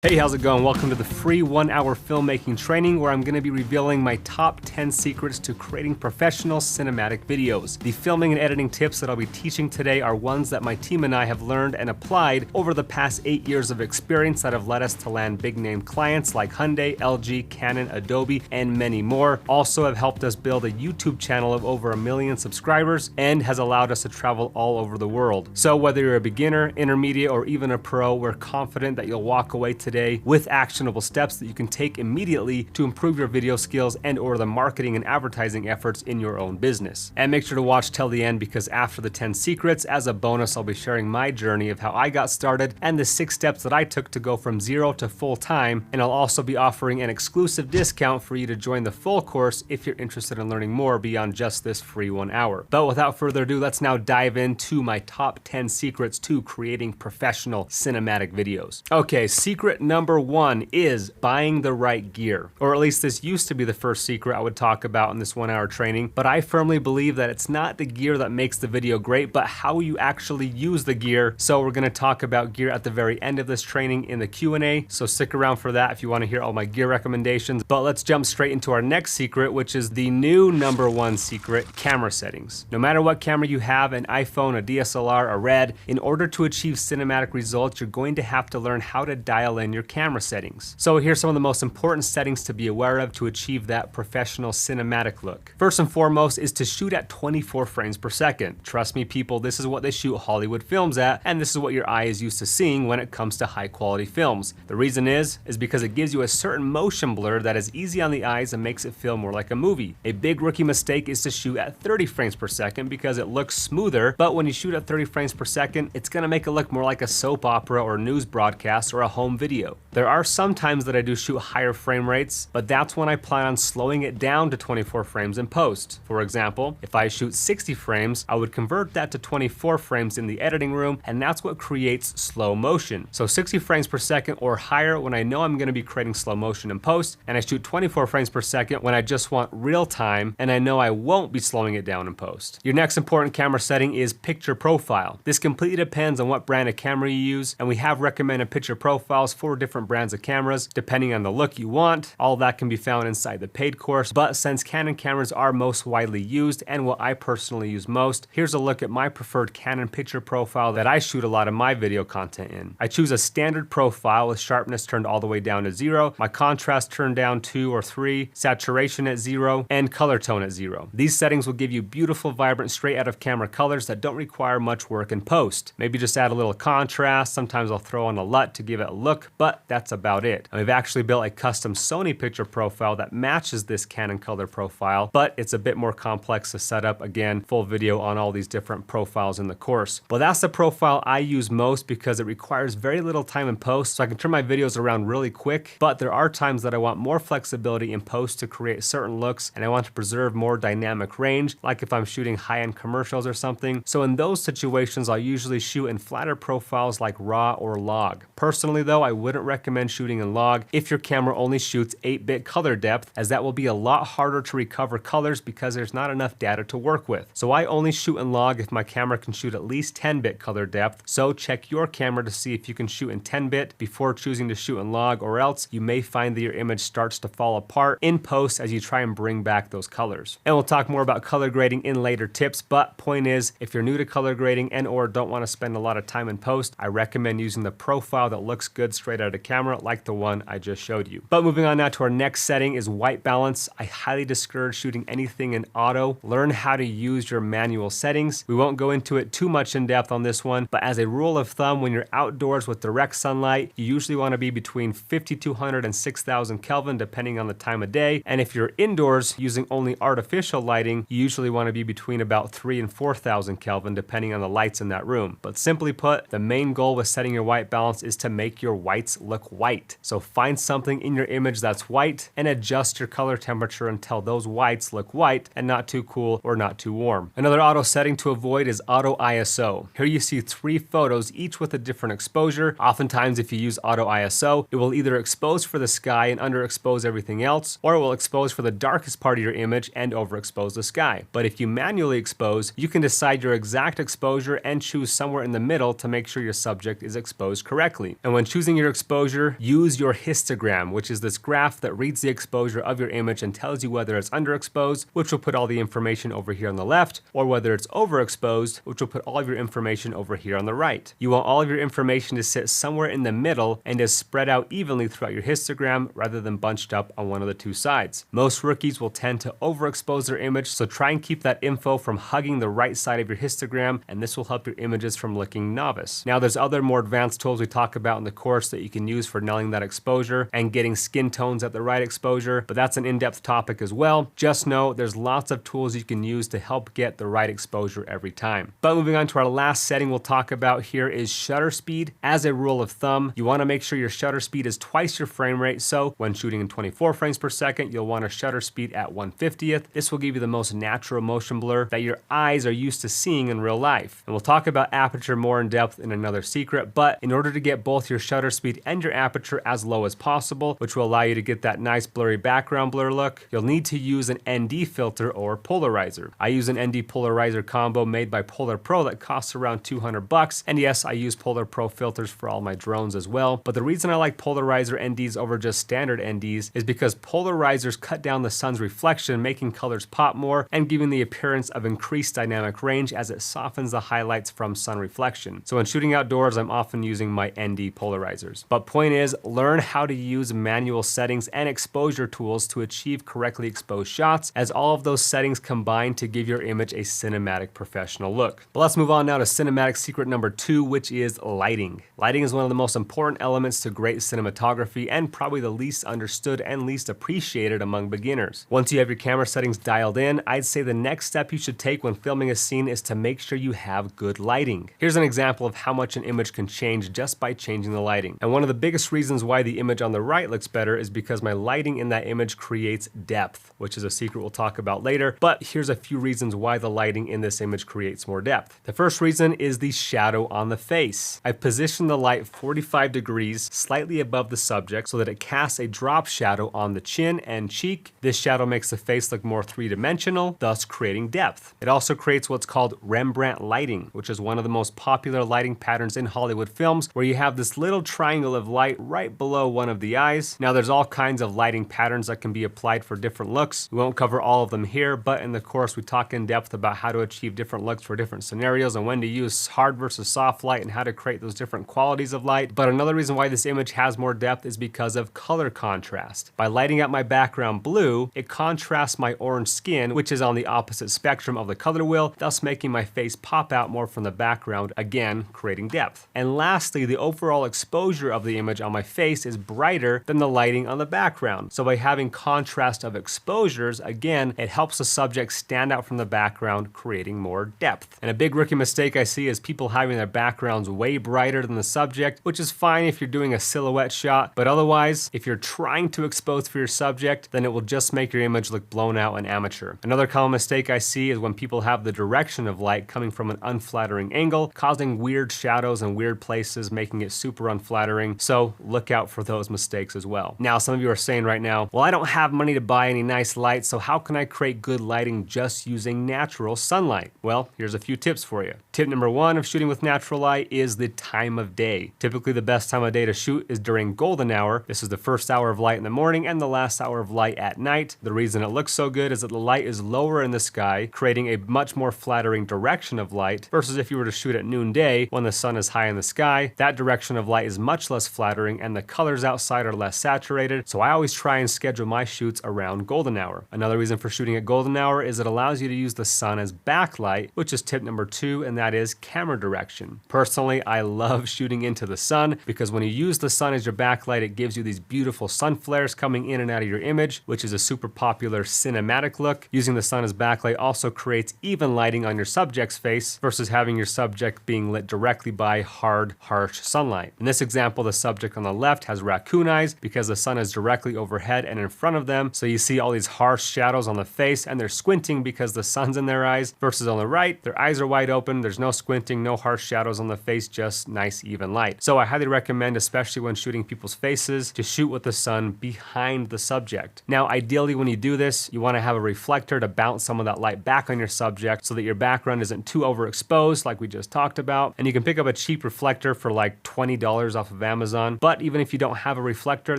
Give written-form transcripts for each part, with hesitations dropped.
Hey, how's it going? Welcome to the free 1-hour filmmaking training where I'm going to be revealing my top 10 secrets to creating professional cinematic videos. The filming and editing tips that I'll be teaching today are ones that my team and I have learned and applied over the past 8 years of experience that have led us to land big name clients like Hyundai, LG, Canon, Adobe, and many more. Also have helped us build a YouTube channel of over 1 million subscribers and has allowed us to travel all over the world. So whether you're a beginner, intermediate, or even a pro, we're confident that you'll walk away today with actionable steps that you can take immediately to improve your video skills and or the marketing and advertising efforts in your own business. And make sure to watch till the end, because after the 10 secrets, as a bonus, I'll be sharing my journey of how I got started and the 6 steps that I took to go from 0 to full time. And I'll also be offering an exclusive discount for you to join the full course if you're interested in learning more beyond just this free 1 hour. But without further ado, let's now dive into my top 10 secrets to creating professional cinematic videos. Okay, secret number 1 is buying the right gear. Or at least this used to be the first secret I would talk about in this 1-hour training, but I firmly believe that it's not the gear that makes the video great, but how you actually use the gear. So we're gonna talk about gear at the very end of this training in the Q&A, so stick around for that if you wanna hear all my gear recommendations. But let's jump straight into our next secret, which is the new number 1 secret, camera settings. No matter what camera you have, an iPhone, a DSLR, a RED, in order to achieve cinematic results, you're going to have to learn how to dial in your camera settings. So here's some of the most important settings to be aware of to achieve that professional cinematic look. First and foremost is to shoot at 24 frames per second. Trust me, people, this is what they shoot Hollywood films at, and this is what your eye is used to seeing when it comes to high quality films. The reason is because it gives you a certain motion blur that is easy on the eyes and makes it feel more like a movie. A big rookie mistake is to shoot at 30 frames per second because it looks smoother, but when you shoot at 30 frames per second, it's gonna make it look more like a soap opera or news broadcast or a home video. There are some times that I do shoot higher frame rates, but that's when I plan on slowing it down to 24 frames in post. For example, if I shoot 60 frames, I would convert that to 24 frames in the editing room, and that's what creates slow motion. So 60 frames per second or higher when I know I'm gonna be creating slow motion in post, and I shoot 24 frames per second when I just want real time, and I know I won't be slowing it down in post. Your next important camera setting is picture profile. This completely depends on what brand of camera you use, and we have recommended picture profiles for different brands of cameras, depending on the look you want. All that can be found inside the paid course, but since Canon cameras are most widely used and what I personally use most, here's a look at my preferred Canon picture profile that I shoot a lot of my video content in. I choose a standard profile with sharpness turned all the way down to 0, my contrast turned down 2 or 3, saturation at 0, and color tone at 0. These settings will give you beautiful, vibrant, straight out of camera colors that don't require much work in post. Maybe just add a little contrast, sometimes I'll throw on a LUT to give it a look, but that's about it. And we've actually built a custom Sony picture profile that matches this Canon color profile, but it's a bit more complex to set up. Again, full video on all these different profiles in the course. Well, that's the profile I use most because it requires very little time in post, so I can turn my videos around really quick, but there are times that I want more flexibility in post to create certain looks, and I want to preserve more dynamic range, like if I'm shooting high-end commercials or something. So in those situations, I'll usually shoot in flatter profiles like RAW or log. Personally though, I wouldn't recommend shooting in log if your camera only shoots 8-bit color depth, as that will be a lot harder to recover colors because there's not enough data to work with. So I only shoot in log if my camera can shoot at least 10-bit color depth, so check your camera to see if you can shoot in 10-bit before choosing to shoot in log, or else you may find that your image starts to fall apart in post as you try and bring back those colors. And we'll talk more about color grading in later tips, but point is, if you're new to color grading and or don't want to spend a lot of time in post, I recommend using the profile that looks good straight out of camera like the one I just showed you. But moving on now to our next setting is white balance. I highly discourage shooting anything in auto. Learn how to use your manual settings. We won't go into it too much in depth on this one, but as a rule of thumb, when you're outdoors with direct sunlight, you usually want to be between 5200 and 6000 Kelvin depending on the time of day. And if you're indoors using only artificial lighting, you usually want to be between about 3000 and 4000 Kelvin depending on the lights in that room. But simply put, the main goal with setting your white balance is to make your whites look white. So find something in your image that's white and adjust your color temperature until those whites look white and not too cool or not too warm. Another auto setting to avoid is auto ISO. Here you see 3 photos, each with a different exposure. Oftentimes if you use auto ISO, it will either expose for the sky and underexpose everything else, or it will expose for the darkest part of your image and overexpose the sky. But if you manually expose, you can decide your exact exposure and choose somewhere in the middle to make sure your subject is exposed correctly. And when choosing your overexposure, use your histogram, which is this graph that reads the exposure of your image and tells you whether it's underexposed, which will put all the information over here on the left, or whether it's overexposed, which will put all of your information over here on the right. You want all of your information to sit somewhere in the middle and is spread out evenly throughout your histogram rather than bunched up on one of the two sides. Most rookies will tend to overexpose their image, so try and keep that info from hugging the right side of your histogram, and this will help your images from looking novice. Now, there's other more advanced tools we talk about in the course that you can use for nailing that exposure and getting skin tones at the right exposure, but that's an in-depth topic as well. Just know there's lots of tools you can use to help get the right exposure every time. But moving on to our last setting we'll talk about here is shutter speed. As a rule of thumb, you want to make sure your shutter speed is twice your frame rate, so when shooting in 24 frames per second, you'll want a shutter speed at 1/50th. This will give you the most natural motion blur that your eyes are used to seeing in real life. And we'll talk about aperture more in depth in another secret, but in order to get both your shutter speed and your aperture as low as possible, which will allow you to get that nice blurry background blur look, you'll need to use an ND filter or polarizer. I use an ND polarizer combo made by Polar Pro that costs around $200, and yes, I use Polar Pro filters for all my drones as well, but the reason I like polarizer NDs over just standard NDs is because polarizers cut down the sun's reflection, making colors pop more and giving the appearance of increased dynamic range as it softens the highlights from sun reflection. So when shooting outdoors, I'm often using my ND polarizers. But point is, learn how to use manual settings and exposure tools to achieve correctly exposed shots, as all of those settings combine to give your image a cinematic professional look. But let's move on now to cinematic secret number 2, which is lighting. Lighting is one of the most important elements to great cinematography and probably the least understood and least appreciated among beginners. Once you have your camera settings dialed in, I'd say the next step you should take when filming a scene is to make sure you have good lighting. Here's an example of how much an image can change just by changing the lighting. And one of the biggest reasons why the image on the right looks better is because my lighting in that image creates depth, which is a secret we'll talk about later, but here's a few reasons why the lighting in this image creates more depth. The first reason is the shadow on the face. I've positioned the light 45 degrees slightly above the subject so that it casts a drop shadow on the chin and cheek. This shadow makes the face look more three-dimensional, thus creating depth. It also creates what's called Rembrandt lighting, which is one of the most popular lighting patterns in Hollywood films, where you have this little triangle of light right below one of the eyes. Now, there's all kinds of lighting patterns that can be applied for different looks. We won't cover all of them here, but in the course we talk in depth about how to achieve different looks for different scenarios and when to use hard versus soft light and how to create those different qualities of light. But another reason why this image has more depth is because of color contrast. By lighting up my background blue, it contrasts my orange skin, which is on the opposite spectrum of the color wheel, thus making my face pop out more from the background, again creating depth. And lastly, the overall exposure of the image on my face is brighter than the lighting on the background. So by having contrast of exposures, again, it helps the subject stand out from the background, creating more depth. And a big rookie mistake I see is people having their backgrounds way brighter than the subject, which is fine if you're doing a silhouette shot, but otherwise, if you're trying to expose for your subject, then it will just make your image look blown out and amateur. Another common mistake I see is when people have the direction of light coming from an unflattering angle, causing weird shadows in weird places, making it super unflattering. So look out for those mistakes as well. Now, some of you are saying right now, well, I don't have money to buy any nice lights, so how can I create good lighting just using natural sunlight? Well, here's a few tips for you. Tip number 1 of shooting with natural light is the time of day. Typically, the best time of day to shoot is during golden hour. This is the first hour of light in the morning and the last hour of light at night. The reason it looks so good is that the light is lower in the sky, creating a much more flattering direction of light, versus if you were to shoot at noonday when the sun is high in the sky. That direction of light is much less flattering and the colors outside are less saturated, so I always try and schedule my shoots around golden hour. Another reason for shooting at golden hour is it allows you to use the sun as backlight, which is tip number 2, and that is camera direction. Personally, I love shooting into the sun because when you use the sun as your backlight, it gives you these beautiful sun flares coming in and out of your image, which is a super popular cinematic look. Using the sun as backlight also creates even lighting on your subject's face versus having your subject being lit directly by hard, harsh sunlight. In this example, the subject on the left has raccoon eyes because the sun is directly overhead and in front of them, so you see all these harsh shadows on the face and they're squinting because the sun's in their eyes, versus on the right, their eyes are wide open, there's no squinting, no harsh shadows on the face, just nice even light. So I highly recommend, especially when shooting people's faces, to shoot with the sun behind the subject. Now, ideally when you do this, you want to have a reflector to bounce some of that light back on your subject so that your background isn't too overexposed like we just talked about. And you can pick up a cheap reflector for like $20 off of Amazon. But even if you don't have a reflector,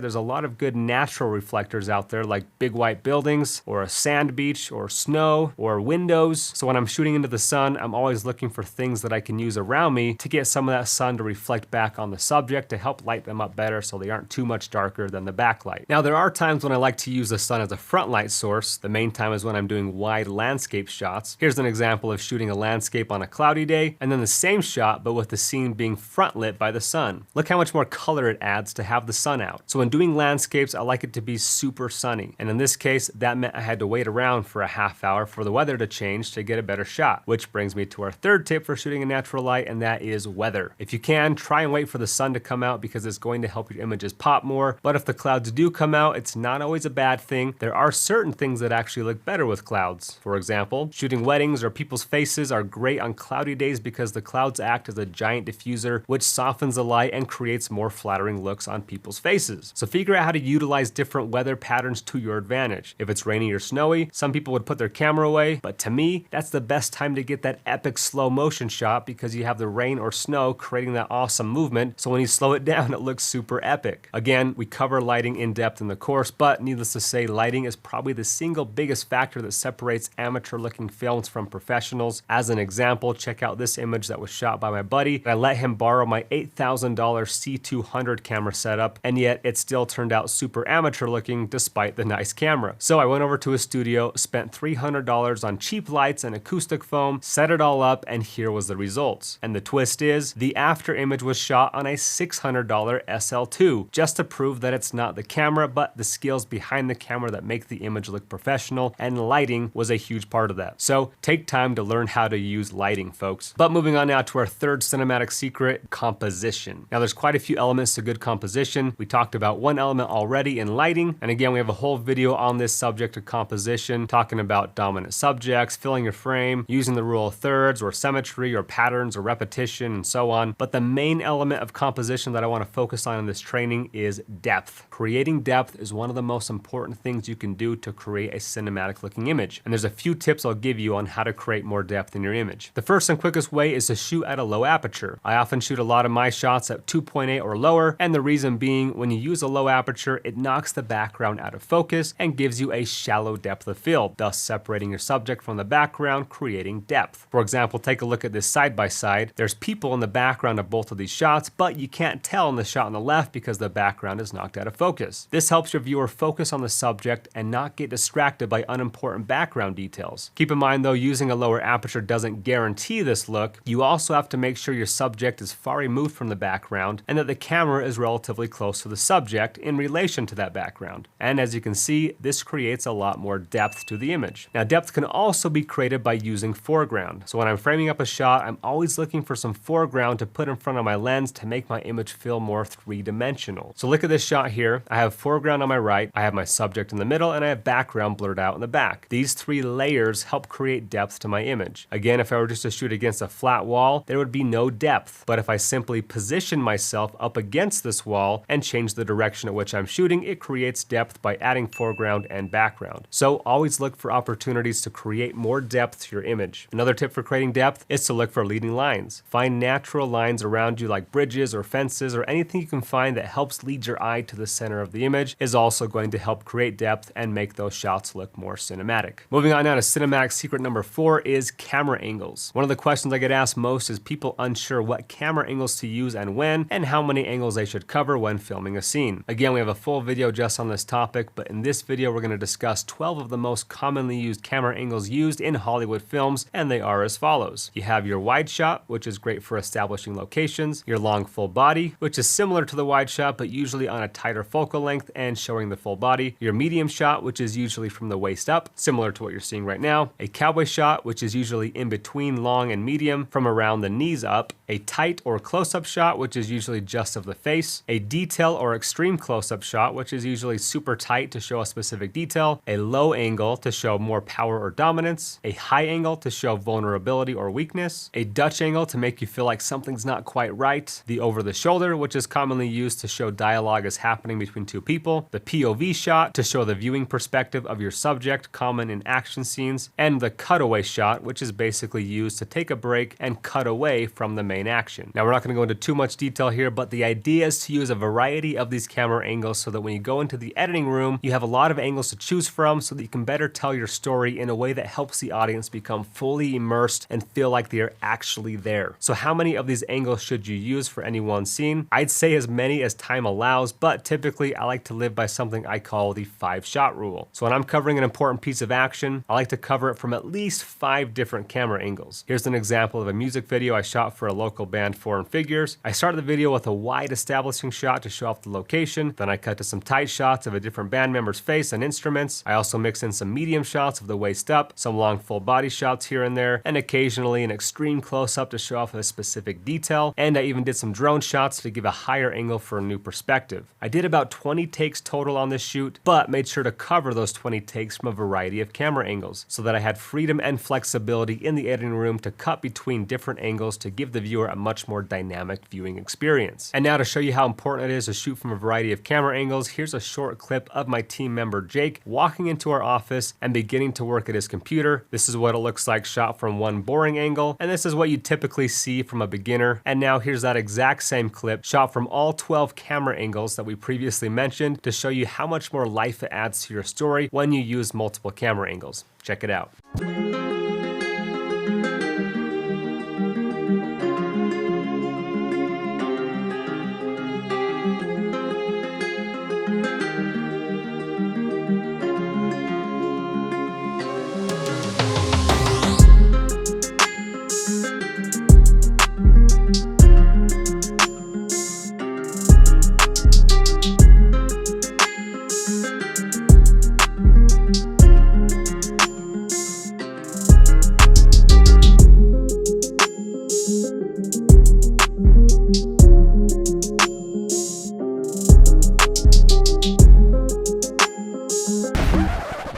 there's a lot of good natural reflectors out there, like big white buildings or a sand beach or snow or windows. So when I'm shooting into the sun, I'm always looking for things that I can use around me to get some of that sun to reflect back on the subject to help light them up better so they aren't too much darker than the backlight. Now, there are times when I like to use the sun as a front light source. The main time is when I'm doing wide landscape shots. Here's an example of shooting a landscape on a cloudy day, and then the same shot but with the scene being front lit by the sun. Look how much more color it adds to have the sun out. So when doing landscapes, I like it to be super sunny. And in this case, that meant I had to wait around for a half hour for the weather to change to get a better shot. Which brings me to our third tip for shooting in natural light, and that is weather. If you can, try and wait for the sun to come out because it's going to help your images pop more. But if the clouds do come out, it's not always a bad thing. There are certain things that actually look better with clouds. For example, shooting weddings or people's faces are great on cloudy days because the clouds act as a giant diffuser, which softens the light and creates more flattering looks on people's faces. So figure out how to utilize different weather patterns to your advantage. If it's rainy or snowy, some people would put their camera away, but to me, that's the best time to get that epic slow motion shot because you have the rain or snow creating that awesome movement. So when you slow it down, it looks super epic. Again, we cover lighting in depth in the course, but needless to say, lighting is probably the single biggest factor that separates amateur looking films from professionals. As an example, check out this image that was shot by my buddy. I let him borrow my $8,000 C200 camera setup, and yet it still turned out super amateur looking despite the nice camera. So I went over to his studio, spent $300 on cheap lights and acoustic foam, set it all up, and here was the results. And the twist is, the after image was shot on a $600 SL2, just to prove that it's not the camera, but the skills behind the camera that make the image look professional, and lighting was a huge part of that. So take time to learn how to use lighting, folks. But moving on now to our third cinematic secret, composition. Now there's quite a few elements to good composition. We talked about one element already in lighting, and again, we have a whole video on this subject of composition, talking about dominant subjects, filling your frame, using the rule of thirds or symmetry or patterns or repetition and so on. But the main element of composition that I want to focus on in this training is depth. Creating depth is one of the most important things you can do to create a cinematic looking image. And there's a few tips I'll give you on how to create more depth in your image. The first and quickest way is to shoot at a low aperture. I often shoot a lot of my shots at 2.8 or lower, and the reason being, when you use a low aperture, it knocks the background out of focus and gives you a shallow depth of field, thus separating your subject from the background, creating depth. For example, take a look at this side by side. There's people in the background of both of these shots, but you can't tell in the shot on the left because the background is knocked out of focus. This helps your viewer focus on the subject and not get distracted by unimportant background details. Keep in mind though, using a lower aperture doesn't guarantee this look. You also have to make sure your subject is far removed from the background and that the camera is relatively close to the subject in relation to that background. And as you can see, this creates a lot more depth to the image. Now, depth can also be created by using foreground. So when I'm framing up a shot, I'm always looking for some foreground to put in front of my lens to make my image feel more three-dimensional. So look at this shot here. I have foreground on my right, I have my subject in the middle, and I have background blurred out in the back. These three layers help create depth to my image. Again, if I were just to shoot against a flat wall, there would be no depth. But if I simply position myself up against this wall and change the direction at which I'm shooting, it creates depth by adding foreground and background. So always look for opportunities to create more depth to your image. Another tip for creating depth is to look for leading lines. Find natural lines around you like bridges or fences or anything you can find that helps lead your eye to the center of the image is also going to help create depth and make those shots look more cinematic. Moving on now to cinematic secret number 4 is camera angles. One of the questions I get asked most is people unsure what camera angles to use and when, and how many angles they should cover when filming a scene. Again, we have a full video just on this topic, but in this video we're going to discuss 12 of the most commonly used camera angles used in Hollywood films, and they are as follows. You have your wide shot, which is great for establishing locations, your long full body, which is similar to the wide shot but usually on a tighter focal length and showing the full body, your medium shot, which is usually from the waist up, similar to what you're seeing right now, a cowboy shot, which is usually in between long and medium from around the knees up, a tight or close-up shot, which is usually just of the face, a detail or extreme close-up shot, which is usually super tight to show a specific detail, a low angle to show more power or dominance, a high angle to show vulnerability or weakness, a Dutch angle to make you feel like something's not quite right, the over the shoulder, which is commonly used to show dialogue is happening between two people, the POV shot to show the viewing perspective of your subject, common in action scenes, and the cutaway shot, which is basically used to take a break and cut away from the main action. Now, we're not going to go into too much detail here, but the idea is to use a variety of these camera angles so that when you go into the editing room, you have a lot of angles to choose from so that you can better tell your story in a way that helps the audience become fully immersed and feel like they're actually there. So how many of these angles should you use for any one scene? I'd say as many as time allows, but typically I like to live by something I call the 5-shot rule. So when I'm covering an important piece of action, I like to cover it from at least 5 different camera angles. Here's an example of a music video I shot for a local band, Foreign Figures. I started the video with a wide establishing shot to show off the location, then I cut to some tight shots of a different band member's face and instruments. I also mix in some medium shots of the waist up, some long full body shots here and there, and occasionally an extreme close-up to show off a specific detail, and I even did some drone shots to give a higher angle for a new perspective. I did about 20 takes total on this shoot, but made sure to cover those 20 takes from a variety of camera angles so that I had freedom and flexibility in the editing room to cut between different angles to give the viewer a much more dynamic viewing experience. And now to show you how important it is to shoot from a variety of camera angles, here's a short clip of my team member Jake walking into our office and beginning to work at his computer. This is what it looks like shot from one boring angle, and this is what you typically see from a beginner. And now here's that exact same clip shot from all 12 camera angles that we previously mentioned to show you how much more life it adds to your story when you use multiple camera angles. Check it out.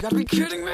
You gotta be kidding me!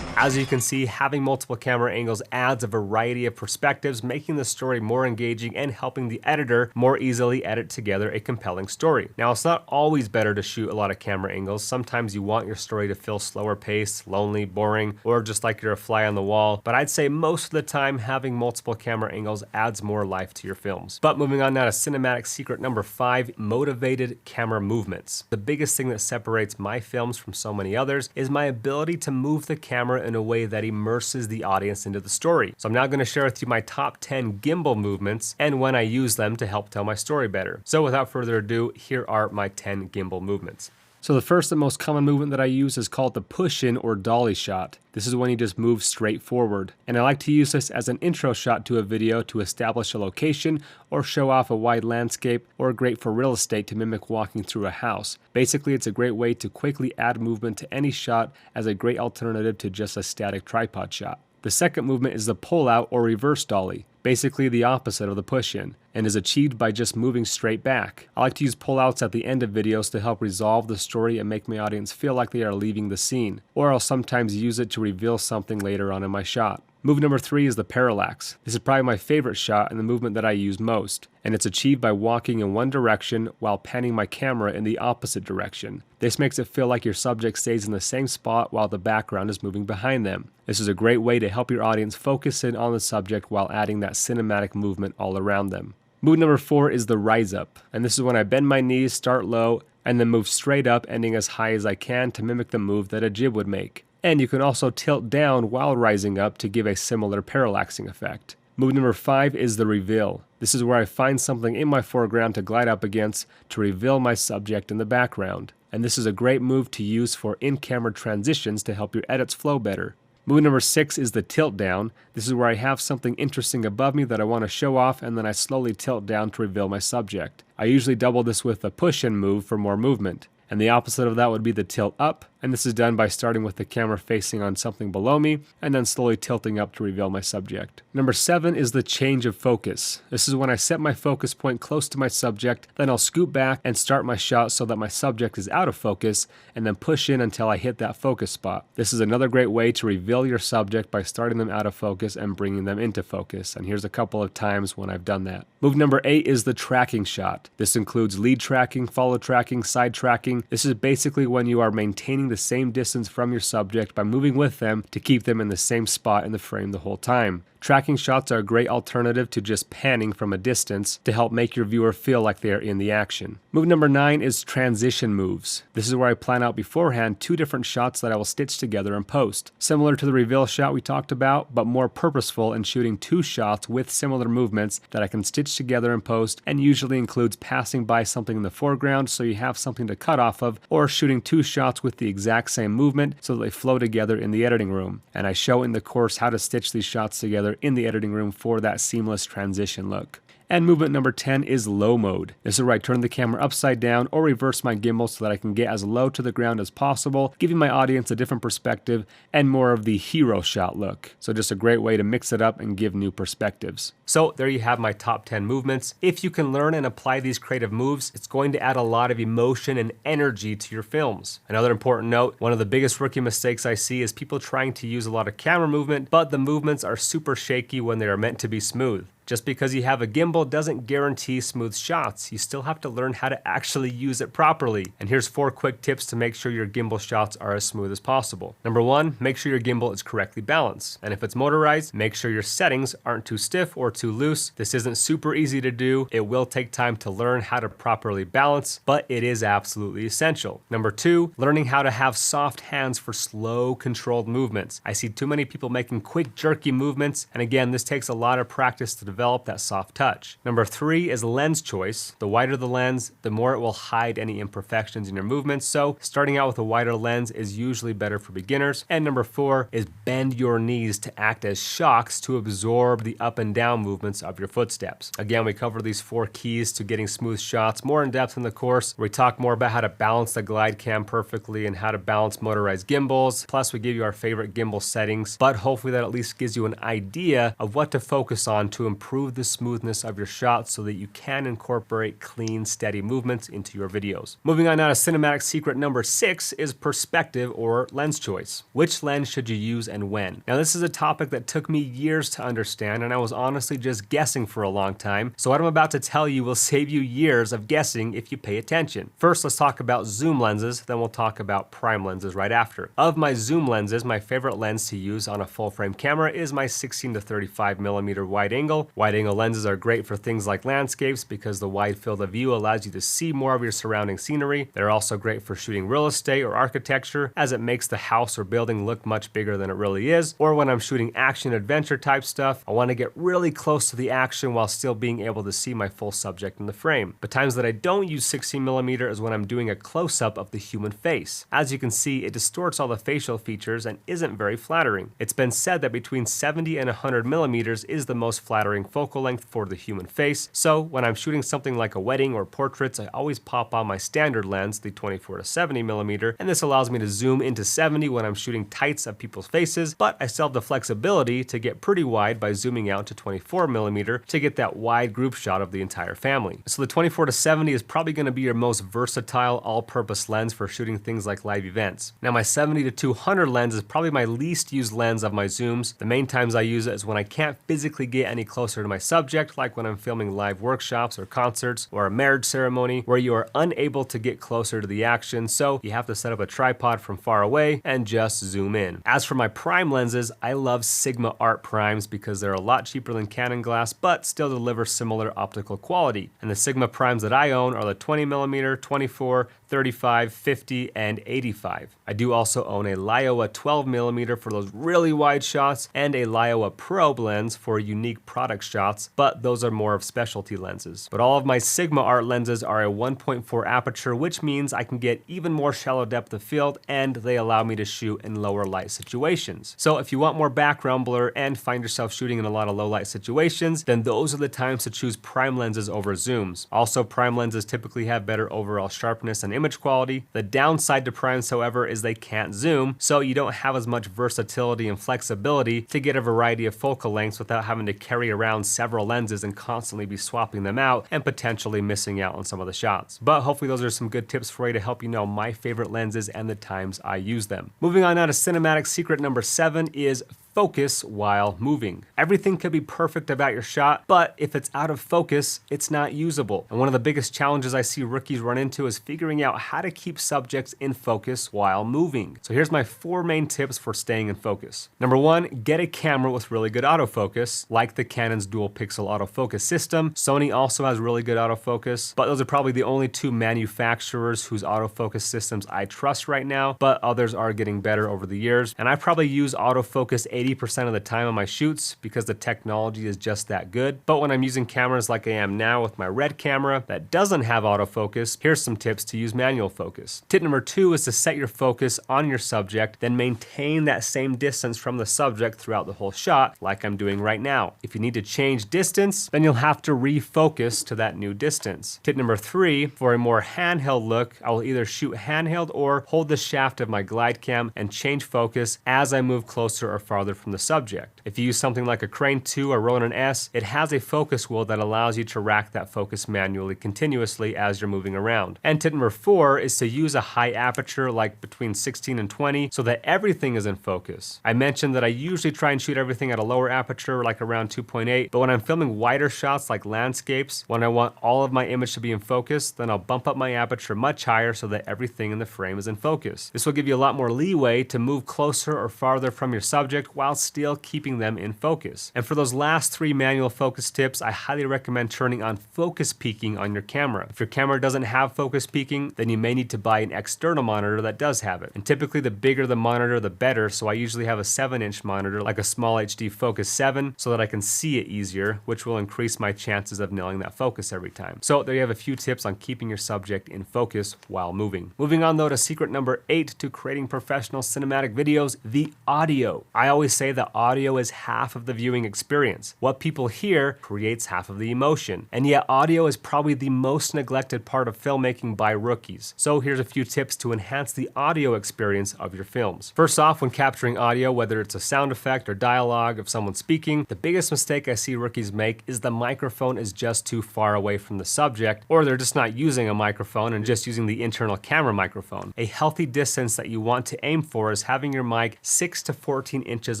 As you can see, having multiple camera angles adds a variety of perspectives, making the story more engaging and helping the editor more easily edit together a compelling story. Now, it's not always better to shoot a lot of camera angles. Sometimes you want your story to feel slower paced, lonely, boring, or just like you're a fly on the wall. But I'd say most of the time, having multiple camera angles adds more life to your films. But moving on now to cinematic secret number 5, motivated camera movements. The biggest thing that separates my films from so many others is my ability to move the camera in a way that immerses the audience into the story. So I'm now going to share with you my top 10 gimbal movements and when I use them to help tell my story better. So without further ado, here are my 10 gimbal movements. So the first and most common movement that I use is called the push-in or dolly shot. This is when you just move straight forward. And I like to use this as an intro shot to a video to establish a location or show off a wide landscape, or great for real estate to mimic walking through a house. Basically, it's a great way to quickly add movement to any shot as a great alternative to just a static tripod shot. The second movement is the pull-out or reverse dolly, basically the opposite of the push-in, and is achieved by just moving straight back. I like to use pull-outs at the end of videos to help resolve the story and make my audience feel like they are leaving the scene, or I'll sometimes use it to reveal something later on in my shot. Move number 3 is the parallax. This is probably my favorite shot and the movement that I use most, and it's achieved by walking in one direction while panning my camera in the opposite direction. This makes it feel like your subject stays in the same spot while the background is moving behind them. This is a great way to help your audience focus in on the subject while adding that cinematic movement all around them. Move number 4 is the rise up, and this is when I bend my knees, start low, and then move straight up, ending as high as I can to mimic the move that a jib would make. And you can also tilt down while rising up to give a similar parallaxing effect. Move number 5 is the reveal. This is where I find something in my foreground to glide up against to reveal my subject in the background. And this is a great move to use for in-camera transitions to help your edits flow better. Move number 6 is the tilt down. This is where I have something interesting above me that I want to show off, and then I slowly tilt down to reveal my subject. I usually double this with a push-in move for more movement. And the opposite of that would be the tilt up, and this is done by starting with the camera facing on something below me and then slowly tilting up to reveal my subject. Number 7 is the change of focus. This is when I set my focus point close to my subject, then I'll scoot back and start my shot so that my subject is out of focus, and then push in until I hit that focus spot. This is another great way to reveal your subject by starting them out of focus and bringing them into focus, and here's a couple of times when I've done that. Move number 8 is the tracking shot. This includes lead tracking, follow tracking, side tracking. This is basically when you are maintaining the same distance from your subject by moving with them to keep them in the same spot in the frame the whole time. Tracking shots are a great alternative to just panning from a distance to help make your viewer feel like they are in the action. Move number 9 is transition moves. This is where I plan out beforehand 2 different shots that I will stitch together in post. Similar to the reveal shot we talked about, but more purposeful in shooting 2 shots with similar movements that I can stitch together in post, and usually includes passing by something in the foreground so you have something to cut off of, or shooting 2 shots with the exact same movement so that they flow together in the editing room. And I show in the course how to stitch these shots together in the editing room for that seamless transition look. And movement number 10 is low mode. This is where I turn the camera upside down or reverse my gimbal so that I can get as low to the ground as possible, giving my audience a different perspective and more of the hero shot look. So just a great way to mix it up and give new perspectives. So there you have my top 10 movements. If you can learn and apply these creative moves, it's going to add a lot of emotion and energy to your films. Another important note, one of the biggest rookie mistakes I see is people trying to use a lot of camera movement, but the movements are super shaky when they are meant to be smooth. Just because you have a gimbal doesn't guarantee smooth shots. You still have to learn how to actually use it properly. And here's 4 quick tips to make sure your gimbal shots are as smooth as possible. Number 1, make sure your gimbal is correctly balanced. And if it's motorized, make sure your settings aren't too stiff or too loose. This isn't super easy to do. It will take time to learn how to properly balance, but it is absolutely essential. Number 2, learning how to have soft hands for slow, controlled movements. I see too many people making quick, jerky movements, and again, this takes a lot of practice to develop that soft touch. Number 3 is lens choice. The wider the lens, the more it will hide any imperfections in your movements, so starting out with a wider lens is usually better for beginners. And number 4 is bend your knees to act as shocks to absorb the up and down movements of your footsteps. Again, we cover these 4 keys to getting smooth shots more in depth in the course, where we talk more about how to balance the glide cam perfectly and how to balance motorized gimbals. Plus, we give you our favorite gimbal settings, but hopefully that at least gives you an idea of what to focus on to improve the smoothness of your shots so that you can incorporate clean, steady movements into your videos. Moving on now to cinematic secret number 6 is perspective or lens choice. Which lens should you use and when? Now, this is a topic that took me years to understand, and I was honestly just guessing for a long time. So what I'm about to tell you will save you years of guessing if you pay attention. First, let's talk about zoom lenses, then we'll talk about prime lenses right after. Of my zoom lenses, my favorite lens to use on a full frame camera is my 16 to 35 millimeter wide angle. Wide angle lenses are great for things like landscapes because the wide field of view allows you to see more of your surrounding scenery. They're also great for shooting real estate or architecture, as it makes the house or building look much bigger than it really is. Or when I'm shooting action adventure type stuff, I want to get really close to the action while still being able to see my full subject in the frame. But times that I don't use 16mm is when I'm doing a close-up of the human face. As you can see, it distorts all the facial features and isn't very flattering. It's been said that between 70 and 100mm is the most flattering focal length for the human face. So when I'm shooting something like a wedding or portraits, I always pop on my standard lens, the 24 to 70mm, and this allows me to zoom into 70 when I'm shooting tights of people's faces, but I still have the flexibility to get pretty wide by zooming out to 24mm to get that wide group shot of the entire family. So the 24 to 70 is probably going to be your most versatile all-purpose lens for shooting things like live events. Now my 70 to 200 lens is probably my least used lens of my zooms. The main times I use it is when I can't physically get any closer to my subject, like when I'm filming live workshops or concerts or a marriage ceremony where you are unable to get closer to the action, so you have to set up a tripod from far away and just zoom in. As for my prime lenses, I love Sigma Art primes because they're a lot cheaper than Canon glass, but still deliver similar optical quality. And the Sigma primes that I own are the 20mm, 24, 35, 50, and 85. I do also own a Liowa 12mm for those really wide shots and a Liowa probe lens for unique product shots, but those are more of specialty lenses. But all of my Sigma Art lenses are a 1.4 aperture, which means I can get even more shallow depth of field, and they allow me to shoot in lower light situations. So if you want more background blur and find yourself shooting in a lot of low light situations, then those are the times to choose prime lenses over zooms. Also, prime lenses typically have better overall sharpness and image quality. The downside to primes, however, is they can't zoom, so you don't have as much versatility and flexibility to get a variety of focal lengths without having to carry around several lenses and constantly be swapping them out and potentially missing out on some of the shots. But hopefully those are some good tips for you to help you know my favorite lenses and the times I use them. Moving on now to cinematic secret number 7 is focus while moving. Everything could be perfect about your shot, but if it's out of focus, it's not usable. And one of the biggest challenges I see rookies run into is figuring out how to keep subjects in focus while moving. So here's my 4 main tips for staying in focus. Number 1, get a camera with really good autofocus, like the Canon's dual pixel autofocus system. Sony also has really good autofocus, but those are probably the only 2 manufacturers whose autofocus systems I trust right now, but others are getting better over the years. And I probably use autofocus 80% of the time on my shoots because the technology is just that good. But when I'm using cameras like I am now with my Red camera that doesn't have autofocus, here's some tips to use manual focus. Tip number 2 is to set your focus on your subject, then maintain that same distance from the subject throughout the whole shot, like I'm doing right now. If you need to change distance, then you'll have to refocus to that new distance. Tip number 3, for a more handheld look, I will either shoot handheld or hold the shaft of my glide cam and change focus as I move closer or farther from the subject. If you use something like a Crane 2 or Ronin S, it has a focus wheel that allows you to rack that focus manually continuously as you're moving around. And tip number 4 is to use a high aperture like between 16 and 20 so that everything is in focus. I mentioned that I usually try and shoot everything at a lower aperture like around 2.8, but when I'm filming wider shots like landscapes, when I want all of my image to be in focus, then I'll bump up my aperture much higher so that everything in the frame is in focus. This will give you a lot more leeway to move closer or farther from your subject while still keeping them in focus. And for those last 3 manual focus tips, I highly recommend turning on focus peaking on your camera. If your camera doesn't have focus peaking, then you may need to buy an external monitor that does have it. And typically the bigger the monitor, the better, so I usually have a 7-inch monitor like a small HD Focus 7 so that I can see it easier, which will increase my chances of nailing that focus every time. So there you have a few tips on keeping your subject in focus while moving. Moving on though to secret number 8 to creating professional cinematic videos, the audio. I always say that audio is half of the viewing experience. What people hear creates half of the emotion. And yet audio is probably the most neglected part of filmmaking by rookies. So here's a few tips to enhance the audio experience of your films. First off, when capturing audio, whether it's a sound effect or dialogue of someone speaking, the biggest mistake I see rookies make is the microphone is just too far away from the subject, or they're just not using a microphone and just using the internal camera microphone. A healthy distance that you want to aim for is having your mic 6 to 14 inches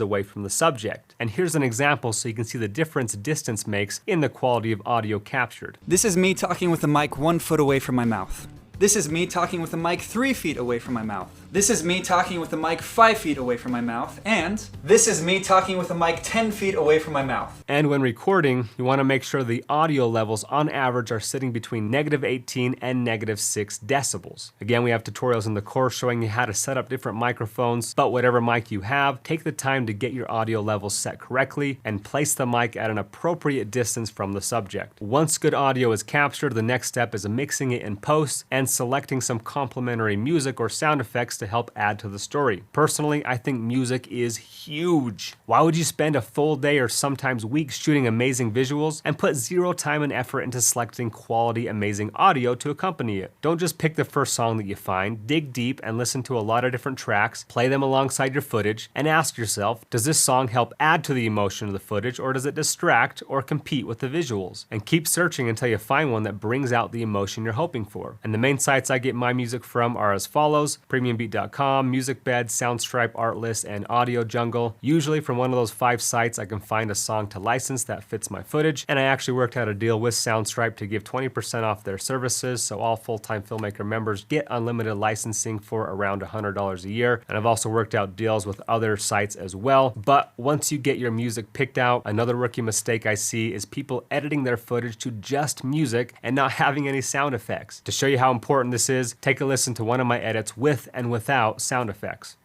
away from the subject. And here's an example so you can see the difference distance makes in the quality of audio captured. This is me talking with the mic 1 foot away from my mouth. This is me talking with the mic 3 feet away from my mouth. This is me talking with the mic 5 feet away from my mouth. And this is me talking with the mic 10 feet away from my mouth. And when recording, you want to make sure the audio levels on average are sitting between -18 and -6 decibels. Again, we have tutorials in the course showing you how to set up different microphones, but whatever mic you have, take the time to get your audio levels set correctly and place the mic at an appropriate distance from the subject. Once good audio is captured, the next step is mixing it in post and selecting some complementary music or sound effects to help add to the story. Personally, I think music is huge. Why would you spend a full day or sometimes weeks shooting amazing visuals and put 0 time and effort into selecting quality, amazing audio to accompany it? Don't just pick the first song that you find, dig deep and listen to a lot of different tracks, play them alongside your footage, and ask yourself, does this song help add to the emotion of the footage or does it distract or compete with the visuals? And keep searching until you find one that brings out the emotion you're hoping for. And the main sites I get my music from are as follows: premiumbeat.com, MusicBed, Soundstripe, Artlist, and Audio Jungle. Usually from one of those 5 sites I can find a song to license that fits my footage, and I actually worked out a deal with Soundstripe to give 20% off their services, so all full-time filmmaker members get unlimited licensing for around $100 a year. And I've also worked out deals with other sites as well. But once you get your music picked out, another rookie mistake I see is people editing their footage to just music and not having any sound effects. To show you how important this is, take a listen to one of my edits with and without sound effects.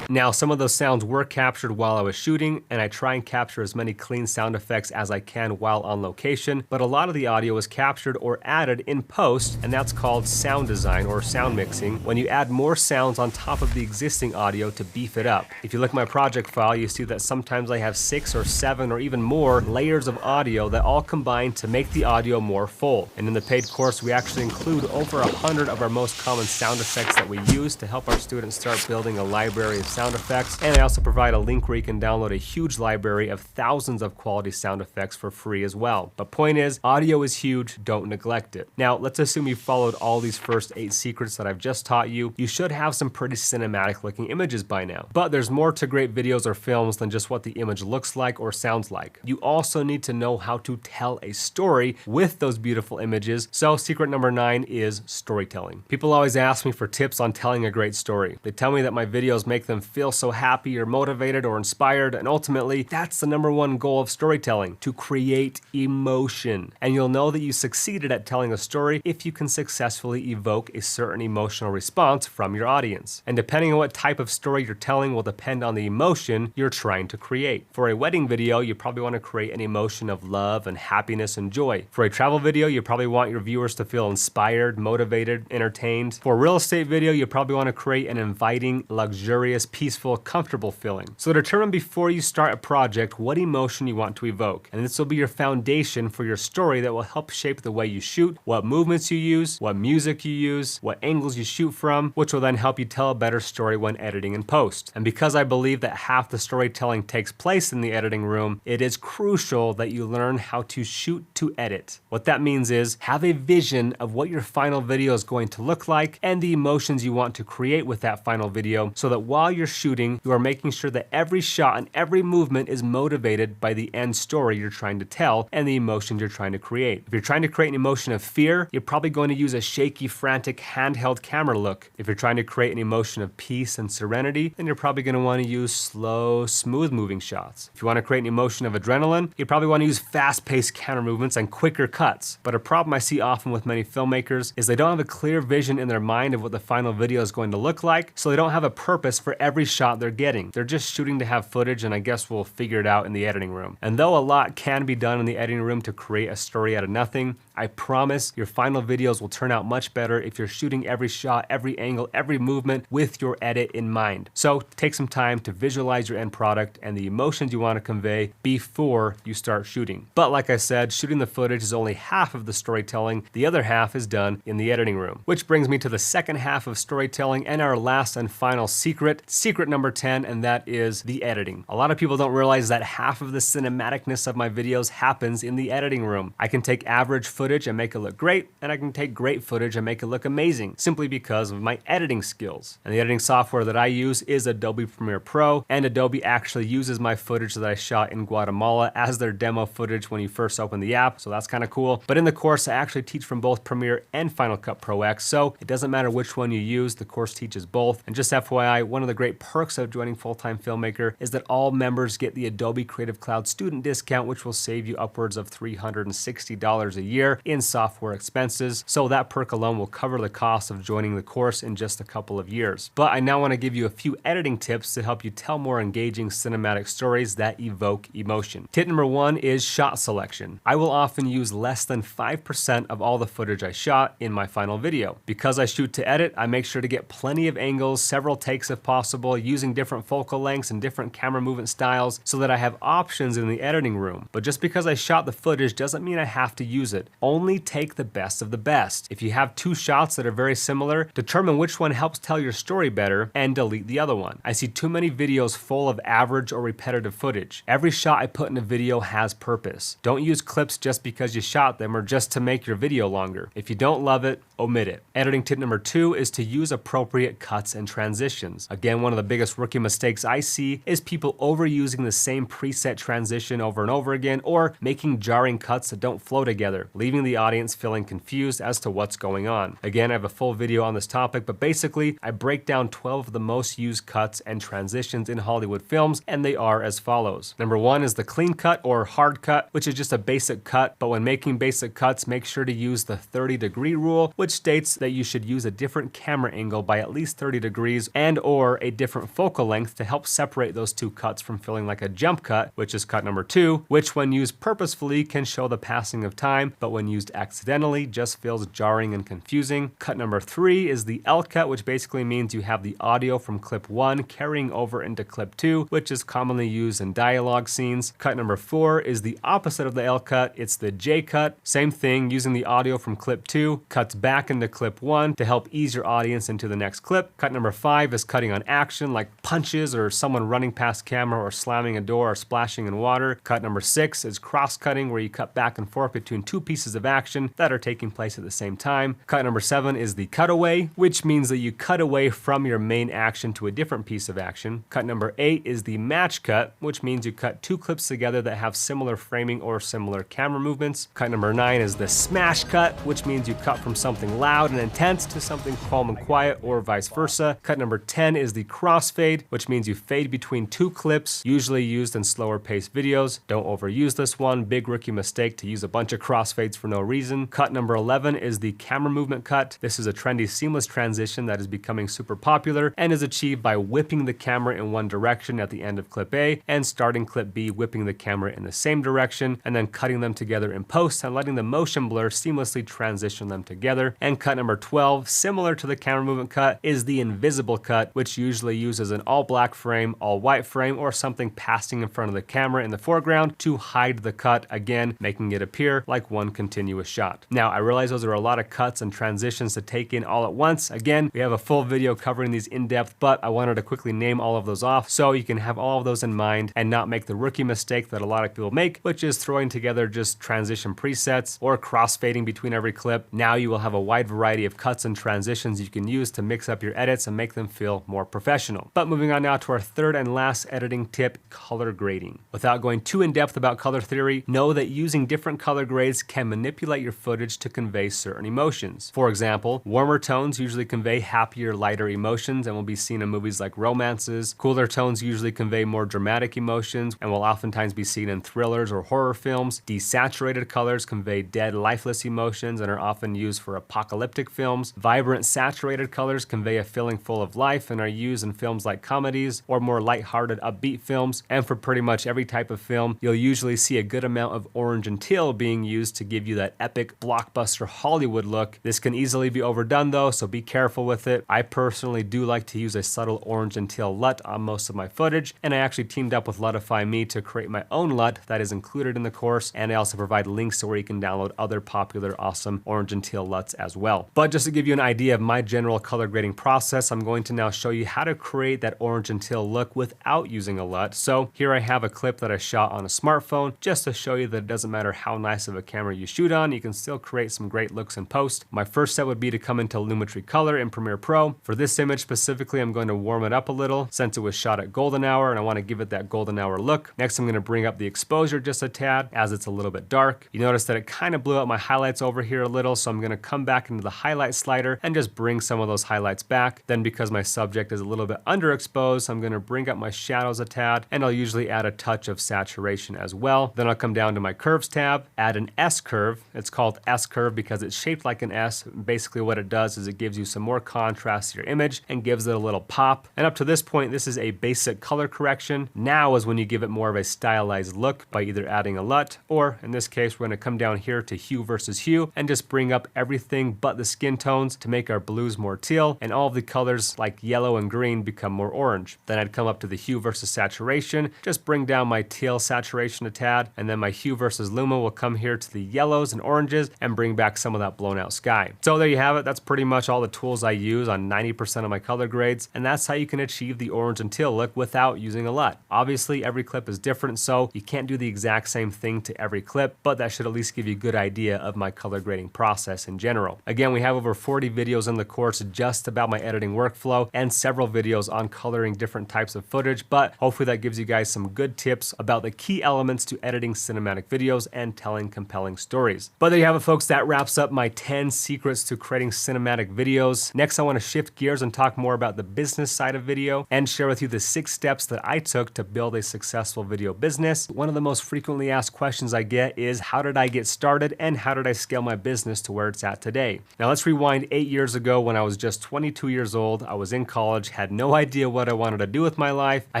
Now, some of those sounds were captured while I was shooting, and I try and capture as many clean sound effects as I can while on location, but a lot of the audio was captured or added in post, and that's called sound design or sound mixing, when you add more sounds on top of the existing audio to beef it up. If you look at my project file, you see that sometimes I have 6 or 7 or even more layers of audio that all combine to make the audio more full. And in the paid course, we actually include over 100 of our most common sound effects that we use to help our students start building a library of sound effects. And I also provide a link where you can download a huge library of thousands of quality sound effects for free as well. But point is, audio is huge, don't neglect it. Now, let's assume you followed all these first 8 secrets that I've just taught you. You should have some pretty cinematic looking images by now. But there's more to great videos or films than just what the image looks like or sounds like. You also need to know how to tell a story with those beautiful images. So secret number 9 is storytelling. People always ask me for tips on telling a great story. They tell me that my videos make them feel so happy or motivated or inspired, and ultimately that's the number one goal of storytelling, to create emotion. And you'll know that you succeeded at telling a story if you can successfully evoke a certain emotional response from your audience. And depending on what type of story you're telling will depend on the emotion you're trying to create. For a wedding video, you probably want to create an emotion of love and happiness and joy. For a travel video, you probably want your viewers to feel inspired, motivated, entertained. For a real estate video, you probably want to create an inviting, luxurious, peaceful, comfortable feeling. So determine before you start a project what emotion you want to evoke. And this will be your foundation for your story that will help shape the way you shoot, what movements you use, what music you use, what angles you shoot from, which will then help you tell a better story when editing in post. And because I believe that half the storytelling takes place in the editing room, it is crucial that you learn how to shoot to edit. What that means is have a vision of what your final video is going to look like and the emotions you want to create with that final video, so that while you're shooting, you are making sure that every shot and every movement is motivated by the end story you're trying to tell and the emotions you're trying to create. If you're trying to create an emotion of fear, you're probably going to use a shaky, frantic, handheld camera look. If you're trying to create an emotion of peace and serenity, then you're probably going to want to use slow, smooth moving shots. If you want to create an emotion of adrenaline, you probably want to use fast-paced camera movements and quicker cuts. But a problem I see often with many filmmakers is they don't have a clear vision in their mind of what the final video is going to look like, so they don't have a purpose for every shot they're getting. They're just shooting to have footage, and I guess we'll figure it out in the editing room. And though a lot can be done in the editing room to create a story out of nothing, I promise your final videos will turn out much better if you're shooting every shot, every angle, every movement with your edit in mind. So take some time to visualize your end product and the emotions you want to convey before you start shooting. But like I said, shooting the footage is only half of the storytelling. The other half is done in the editing room. Which brings me to the second half of storytelling and our last and final secret, secret number 10, and that is the editing. A lot of people don't realize that half of the cinematicness of my videos happens in the editing room. I can take average footage and make it look great, and I can take great footage and make it look amazing, simply because of my editing skills. And the editing software that I use is Adobe Premiere Pro, and Adobe actually uses my footage that I shot in Guatemala as their demo footage when you first open the app, so that's kind of cool. But in the course, I actually teach from both Premiere and Final Cut Pro X, so it doesn't matter which one you use, the course teaches both. And just FYI, one of the great perks of joining Full-Time Filmmaker is that all members get the Adobe Creative Cloud student discount, which will save you upwards of $360 a year in software expenses. So that perk alone will cover the cost of joining the course in just a couple of years. But I now want to give you a few editing tips to help you tell more engaging cinematic stories that evoke emotion. Tip number 1 is shot selection. I will often use less than 5% of all the footage I shot in my final video. Because I shoot to edit, I make sure to get plenty of angles, several takes if possible, using different focal lengths and different camera movement styles so that I have options in the editing room. But just because I shot the footage doesn't mean I have to use it. Only take the best of the best. If you have 2 shots that are very similar, determine which one helps tell your story better and delete the other one. I see too many videos full of average or repetitive footage. Every shot I put in a video has purpose. Don't use clips just because you shot them or just to make your video longer. If you don't love it, omit it. Editing tip number 2 is to use appropriate cuts and transitions. Again, one of the biggest rookie mistakes I see is people overusing the same preset transition over and over again, or making jarring cuts that don't flow together, leaving the audience feeling confused as to what's going on. Again, I have a full video on this topic, but basically I break down 12 of the most used cuts and transitions in Hollywood films, and they are as follows. Number 1 is the clean cut or hard cut, which is just a basic cut, but when making basic cuts, make sure to use the 30-degree rule, which states that you should use a different camera angle by at least 30 degrees and or a different focal length to help separate those two cuts from feeling like a jump cut, which is cut number 2, which when used purposefully can show the passing of time, but when used accidentally just feels jarring and confusing. Cut number 3 is the L cut, which basically means you have the audio from clip 1 carrying over into clip 2, which is commonly used in dialogue scenes. Cut number 4 is the opposite of the L cut. It's the J cut. Same thing, using the audio from clip 2, cuts back into clip 1 to help ease your audience into the next clip. Cut number 5 is cutting on action, like punches or someone running past camera or slamming a door or splashing in water. Cut number 6 is cross-cutting, where you cut back and forth between two pieces of action that are taking place at the same time. Cut number 7 is the cutaway, which means that you cut away from your main action to a different piece of action. Cut number 8 is the match cut, which means you cut two clips together that have similar framing or similar camera movements. Cut number 9 is the smash cut, which means you cut from something loud and intense to something calm and quiet, or vice versa. Cut number 10 is the crossfade, which means you fade between two clips, usually used in slower paced videos. Don't overuse this one. Big rookie mistake to use a bunch of crossfades for no reason. Cut number 11 is the camera movement cut. This is a trendy seamless transition that is becoming super popular and is achieved by whipping the camera in one direction at the end of clip A and starting clip B, whipping the camera in the same direction and then cutting them together in post and letting the motion blur seamlessly transition them together. And cut number 12, similar to the camera movement cut, is the invisible cut, which usually uses an all black frame, all white frame, or something passing in front of the camera in the foreground to hide the cut, again making it appear like one continuous shot. Now I realize those are a lot of cuts and transitions to take in all at once. Again, we have a full video covering these in depth, but I wanted to quickly name all of those off so you can have all of those in mind and not make the rookie mistake that a lot of people make, which is throwing together just transition presets or crossfading between every clip. Now you will have a wide variety of cuts and transitions you can use to mix up your edits and make them feel more professional. But moving on now to our third and last editing tip, color grading. Without going too in depth about color theory, know that using different color grades can manipulate your footage to convey certain emotions. For example, warmer tones usually convey happier, lighter emotions and will be seen in movies like romances. Cooler tones usually convey more dramatic emotions and will oftentimes be seen in thrillers or horror films. Desaturated colors convey dead, lifeless emotions and are often used for apocalyptic films. Vibrant, saturated colors convey a feeling full of life and are used in films like comedies or more lighthearted, upbeat films. And for pretty much every type of film, you'll usually see a good amount of orange and teal being used to give you that epic blockbuster Hollywood look. This can easily be overdone though, so be careful with it. I personally do like to use a subtle orange and teal LUT on most of my footage, and I actually teamed up with Lutify Me to create my own LUT that is included in the course, and I also provide links to where you can download other popular awesome orange and teal LUTs as well. But just to give you an idea of my general color grading process, I'm going to now show you how to create that orange and teal look without using a LUT. So here I have a clip that I shot on a smartphone just to show you that it doesn't matter how nice of a camera you shoot on, you can still create some great looks in post. My first step would be to come into Lumetri Color in Premiere Pro. For this image specifically, I'm going to warm it up a little since it was shot at golden hour and I want to give it that golden hour look. Next, I'm going to bring up the exposure just a tad as it's a little bit dark. You notice that it kind of blew out my highlights over here a little, so I'm going to come back into the highlight slider and just bring some of those highlights back. Then because my subject is a little bit underexposed, I'm going to bring up my shadows a tad and I'll usually add a touch of saturation as well. Then I'll come down to my curves tab, add an S curve. It's called S curve because it's shaped like an S. Basically what it does is it gives you some more contrast to your image and gives it a little pop. And up to this point, this is a basic color correction. Now is when you give it more of a stylized look by either adding a LUT, or in this case, we're going to come down here to hue versus hue and just bring up everything but the skin tones to make our blues more teal and all of the colors like yellow and green become more orange. Then I'd come up to the hue versus saturation, just bring down my teal saturation a tad, and then my hue versus luma will come here to the yellows and oranges and bring back some of that blown out sky. So there you have it. That's pretty much all the tools I use on 90% of my color grades, and that's how you can achieve the orange and teal look without using a LUT. Obviously every clip is different, so you can't do the exact same thing to every clip, but that should at least give you a good idea of my color grading process in general. Again, we have over 40 videos in the course just about my editing workflow and several videos on coloring different types of footage, but hopefully that gives you guys some good tips about the key elements to editing cinematic videos and telling compelling stories. But there you have it, folks. That wraps up my 10 secrets to creating cinematic videos. Next, I want to shift gears and talk more about the business side of video and share with you the 6 steps that I took to build a successful video business. One of the most frequently asked questions I get is, how did I get started and how did I scale my business to where it's at today? Now let's rewind 8 years ago when I was just 22 years old. I was in college, had had no idea what I wanted to do with my life. I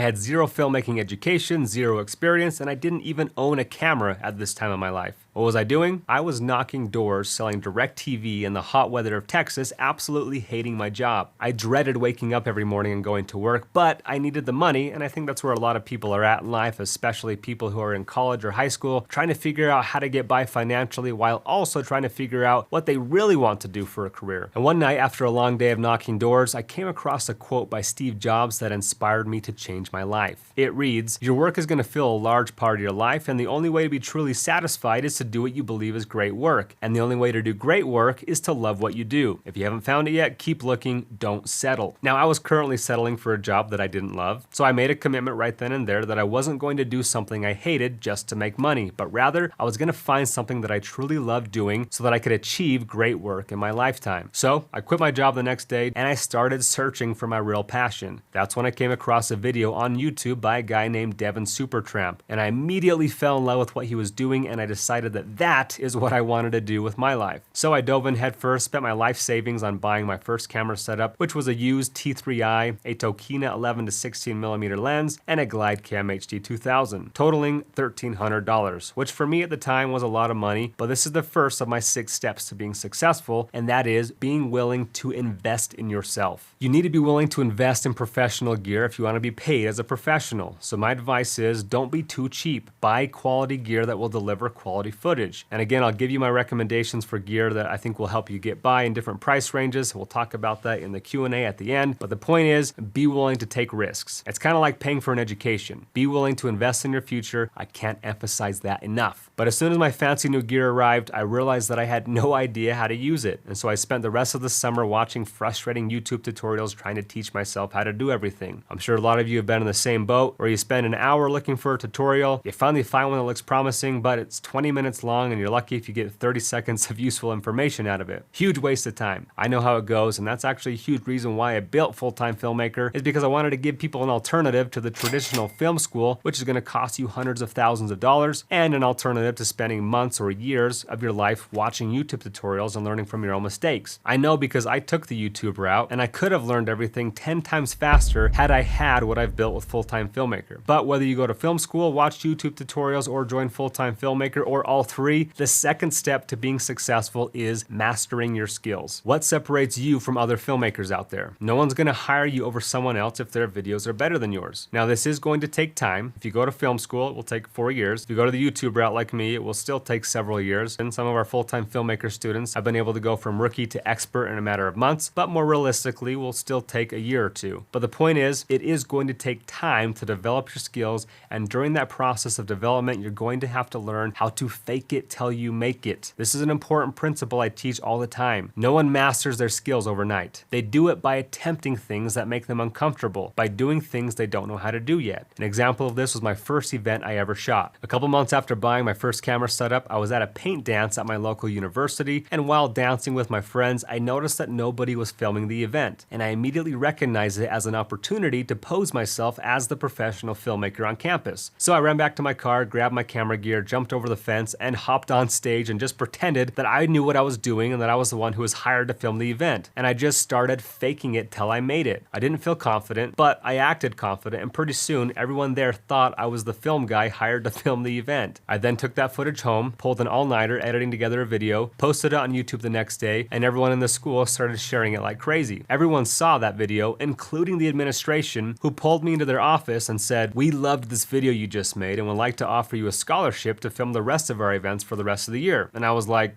had zero filmmaking education, zero experience, and I didn't even own a camera at this time of my life. What was I doing? I was knocking doors, selling DirecTV in the hot weather of Texas, absolutely hating my job. I dreaded waking up every morning and going to work, but I needed the money, and I think that's where a lot of people are at in life, especially people who are in college or high school, trying to figure out how to get by financially while also trying to figure out what they really want to do for a career. And one night, after a long day of knocking doors, I came across a quote by Steve Jobs that inspired me to change my life. It reads, "Your work is going to fill a large part of your life, and the only way to be truly satisfied is to do what you believe is great work. And the only way to do great work is to love what you do. If you haven't found it yet, keep looking, don't settle." Now, I was currently settling for a job that I didn't love, so I made a commitment right then and there that I wasn't going to do something I hated just to make money, but rather I was going to find something that I truly loved doing so that I could achieve great work in my lifetime. So I quit my job the next day and I started searching for my real passion. That's when I came across a video on YouTube by a guy named Devin Supertramp, and I immediately fell in love with what he was doing, and I decided that is what I wanted to do with my life. So I dove in headfirst, spent my life savings on buying my first camera setup, which was a used T3i, a Tokina 11 to 16mm lens, and a GlideCam HD 2000, totaling $1,300, which for me at the time was a lot of money, but this is the first of my 6 steps to being successful, and that is being willing to invest in yourself. You need to be willing to invest in professional gear if you want to be paid as a professional. So my advice is don't be too cheap. Buy quality gear that will deliver quality footage. And again, I'll give you my recommendations for gear that I think will help you get by in different price ranges. We'll talk about that in the Q&A at the end. But the point is, be willing to take risks. It's kind of like paying for an education. Be willing to invest in your future. I can't emphasize that enough. But as soon as my fancy new gear arrived, I realized that I had no idea how to use it. And so I spent the rest of the summer watching frustrating YouTube tutorials trying to teach myself how to do everything. I'm sure a lot of you have been in the same boat where you spend an hour looking for a tutorial, you finally find one that looks promising, but it's 20 minutes long and you're lucky if you get 30 seconds of useful information out of it. Huge waste of time. I know how it goes, and that's actually a huge reason why I built Full-Time Filmmaker, is because I wanted to give people an alternative to the traditional film school, which is going to cost you hundreds of thousands of dollars, and an alternative to spending months or years of your life watching YouTube tutorials and learning from your own mistakes. I know because I took the YouTube route, and I could have learned everything 10 times faster had I had what I've built with Full-Time Filmmaker. But whether you go to film school, watch YouTube tutorials, or join Full-Time Filmmaker, or all three, the second step to being successful is mastering your skills. What separates you from other filmmakers out there? No one's going to hire you over someone else if their videos are better than yours. Now, this is going to take time. If you go to film school, it will take 4 years. If you go to the YouTube route like me, it will still take several years. And some of our Full-Time Filmmaker students have been able to go from rookie to expert in a matter of months, but more realistically, will still take a year or two. But the point is, it is going to take time to develop your skills, and during that process of development, you're going to have to learn how to fake it till you make it. This is an important principle I teach all the time. No one masters their skills overnight. They do it by attempting things that make them uncomfortable, by doing things they don't know how to do yet. An example of this was my first event I ever shot. A couple months after buying my first camera setup, I was at a paint dance at my local university, and while dancing with my friends, I noticed that nobody was filming the event, and I immediately recognized it as an opportunity to pose myself as the professional filmmaker on campus. So I ran back to my car, grabbed my camera gear, jumped over the fence, and hopped on stage and just pretended that I knew what I was doing and that I was the one who was hired to film the event. And I just started faking it till I made it. I didn't feel confident, but I acted confident, and pretty soon everyone there thought I was the film guy hired to film the event. I then took that footage home, pulled an all-nighter editing together a video, posted it on YouTube the next day, and everyone in the school started sharing it like crazy. Everyone saw that video, including the administration, who pulled me into their office and said, "We loved this video you just made and would like to offer you a scholarship to film the rest of our events for the rest of the year." And I was like,